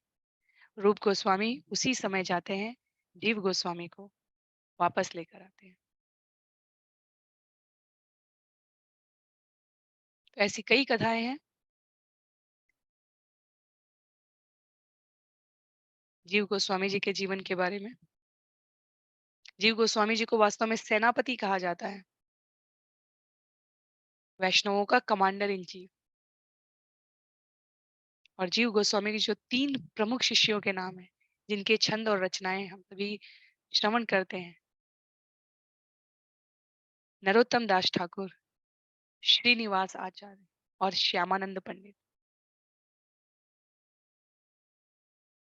रूप गोस्वामी उसी समय जाते हैं, जीव गोस्वामी को वापस लेकर आते हैं। तो ऐसी कई कथाएं हैं जीव गोस्वामी जी के जीवन के बारे में। जीव गोस्वामी जी को वास्तव में सेनापति कहा जाता है, वैष्णवों का कमांडर इन चीफ। और जीव गोस्वामी की जो 3 प्रमुख शिष्यों के नाम हैं, जिनके छंद और रचनाएं हम सभी श्रवण करते हैं, नरोत्तम दास ठाकुर, श्रीनिवास आचार्य और श्यामानंद पंडित।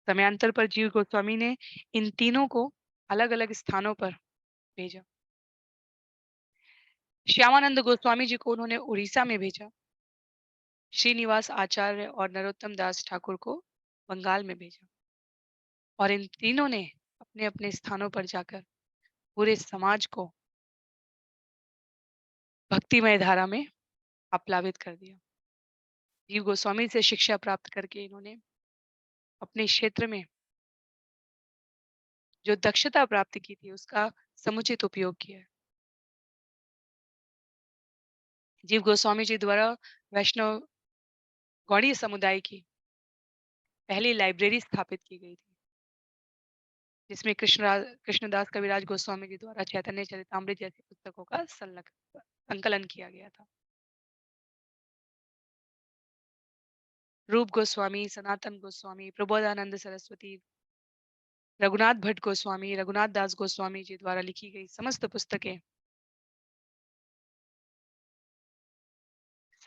समयांतर पर जीव गोस्वामी ने इन तीनों को अलग अलग स्थानों पर भेजा। श्यामानंद गोस्वामी जी को उन्होंने उड़ीसा में भेजा, श्रीनिवास आचार्य और नरोत्तम दास ठाकुर को बंगाल में भेजा। और इन तीनों ने अपने अपने स्थानों पर जाकर पूरे समाज को भक्तिमय धारा में आप्लावित कर दिया। जीव गोस्वामी से शिक्षा प्राप्त करके इन्होंने अपने क्षेत्र में जो दक्षता प्राप्त की थी उसका समुचित उपयोग किया है। जीव गोस्वामी जी द्वारा वैष्णव गौड़ीय समुदाय की पहली लाइब्रेरी स्थापित की गई थी, जिसमें कृष्णदास कविराज गोस्वामी जी द्वारा चैतन्य चरितामृत जैसी पुस्तकों का संकलन किया गया था। रूप गोस्वामी, सनातन गोस्वामी, प्रबोधानंद सरस्वती, रघुनाथ भट्ट गोस्वामी, रघुनाथ दास गोस्वामी जी द्वारा लिखी गई समस्त पुस्तकें,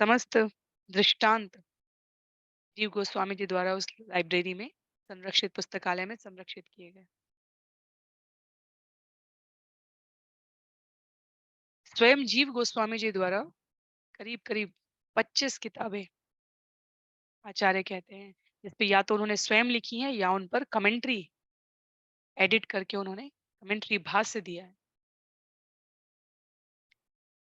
समस्त दृष्टांत जीव गोस्वामी जी द्वारा उस लाइब्रेरी में संरक्षित पुस्तकालय में संरक्षित किए गए। स्वयं जीव गोस्वामी जी द्वारा करीब करीब 25 किताबें आचार्य कहते हैं, जिस पे या तो उन्होंने स्वयं लिखी हैं या उन पर कमेंट्री एडिट करके उन्होंने कमेंट्री भाष्य दिया है।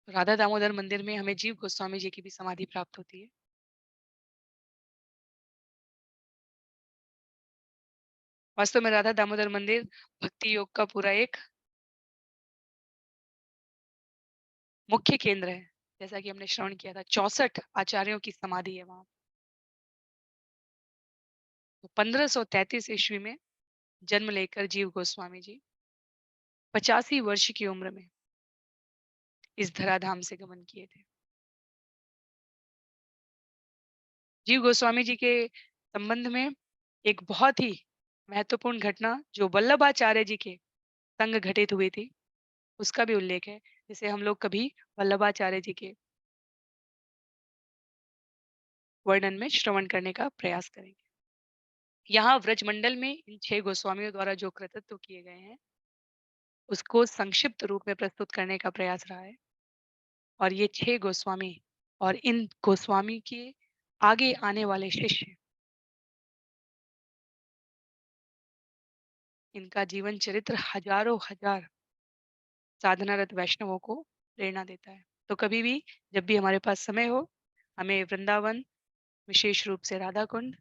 राधा दामोदर मंदिर में हमें जीव गोस्वामी जी की भी समाधि प्राप्त होती है। वास्तव में राधा दामोदर मंदिर भक्ति योग का पूरा एक मुख्य केंद्र है। जैसा कि हमने श्रवण किया था, 64 आचार्यों की समाधि है वहां। तो 1533 ईस्वी में जन्म लेकर जीव गोस्वामी जी 85 वर्ष की उम्र में इस धराधाम से गमन किए थे। जीव गोस्वामी जी के संबंध में एक बहुत ही महत्वपूर्ण घटना जो वल्लभाचार्य जी के संग घटित हुई थी, उसका भी उल्लेख है, जिसे हम लोग कभी वल्लभाचार्य जी के वर्णन में श्रवण करने का प्रयास करेंगे। यहाँ व्रजमंडल में इन 6 गोस्वामियों द्वारा जो कृतित्व किए गए हैं, उसको संक्षिप्त रूप में प्रस्तुत करने का प्रयास रहा है। और ये 6 गोस्वामी और इन गोस्वामी के आगे आने वाले शिष्य, इनका जीवन चरित्र हजारों हजार साधनारत वैष्णवों को प्रेरणा देता है। तो कभी भी जब भी हमारे पास समय हो, हमें वृंदावन, विशेष रूप से राधा कुंड,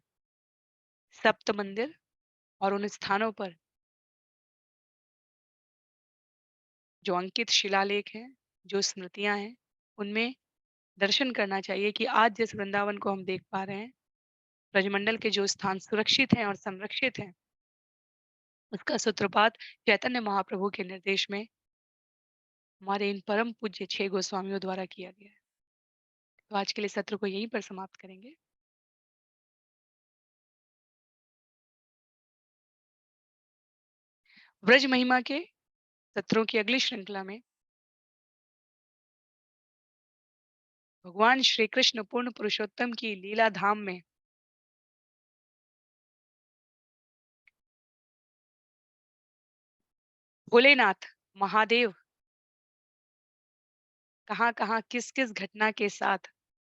सप्त मंदिर और उन स्थानों पर जो अंकित शिलालेख हैं, जो स्मृतियां हैं, उनमें दर्शन करना चाहिए कि आज जिस वृंदावन को हम देख पा रहे हैं, ब्रजमंडल के जो स्थान सुरक्षित हैं और संरक्षित हैं, उसका सूत्रपात चैतन्य महाप्रभु के निर्देश में हमारे इन परम पूज्य 6 गोस्वामियों द्वारा किया गया है। तो आज के लिए सत्र को यहीं पर समाप्त करेंगे। ब्रज महिमा के सत्रों की अगली श्रृंखला में भगवान श्री कृष्ण पूर्ण पुरुषोत्तम की लीला धाम में भोलेनाथ महादेव कहाँ कहाँ किस किस घटना के साथ,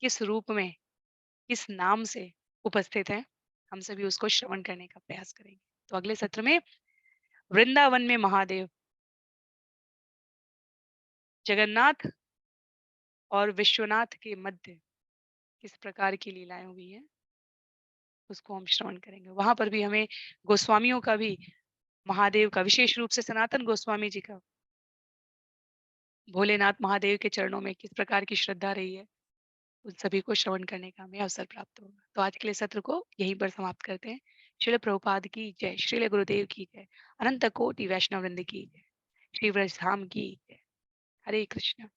किस रूप में, किस नाम से उपस्थित हैं, हम सभी उसको श्रवण करने का प्रयास करेंगे। तो अगले सत्र में वृंदावन में महादेव, जगन्नाथ और विश्वनाथ के मध्य किस प्रकार की लीलाएं हुई हैं, उसको हम श्रवण करेंगे। वहां पर भी हमें गोस्वामियों का भी, महादेव का, विशेष रूप से सनातन गोस्वामी जी का भोलेनाथ महादेव के चरणों में किस प्रकार की श्रद्धा रही है, उन सभी को श्रवण करने का हमें अवसर प्राप्त होगा। तो आज के लिए सत्र को यहीं पर समाप्त करते हैं। श्रील प्रभुपाद की जय, श्रील गुरुदेव की जय, अनंत कोटि वैष्णव वृंद की जय, श्री व्रजधाम की जय। हरे कृष्ण।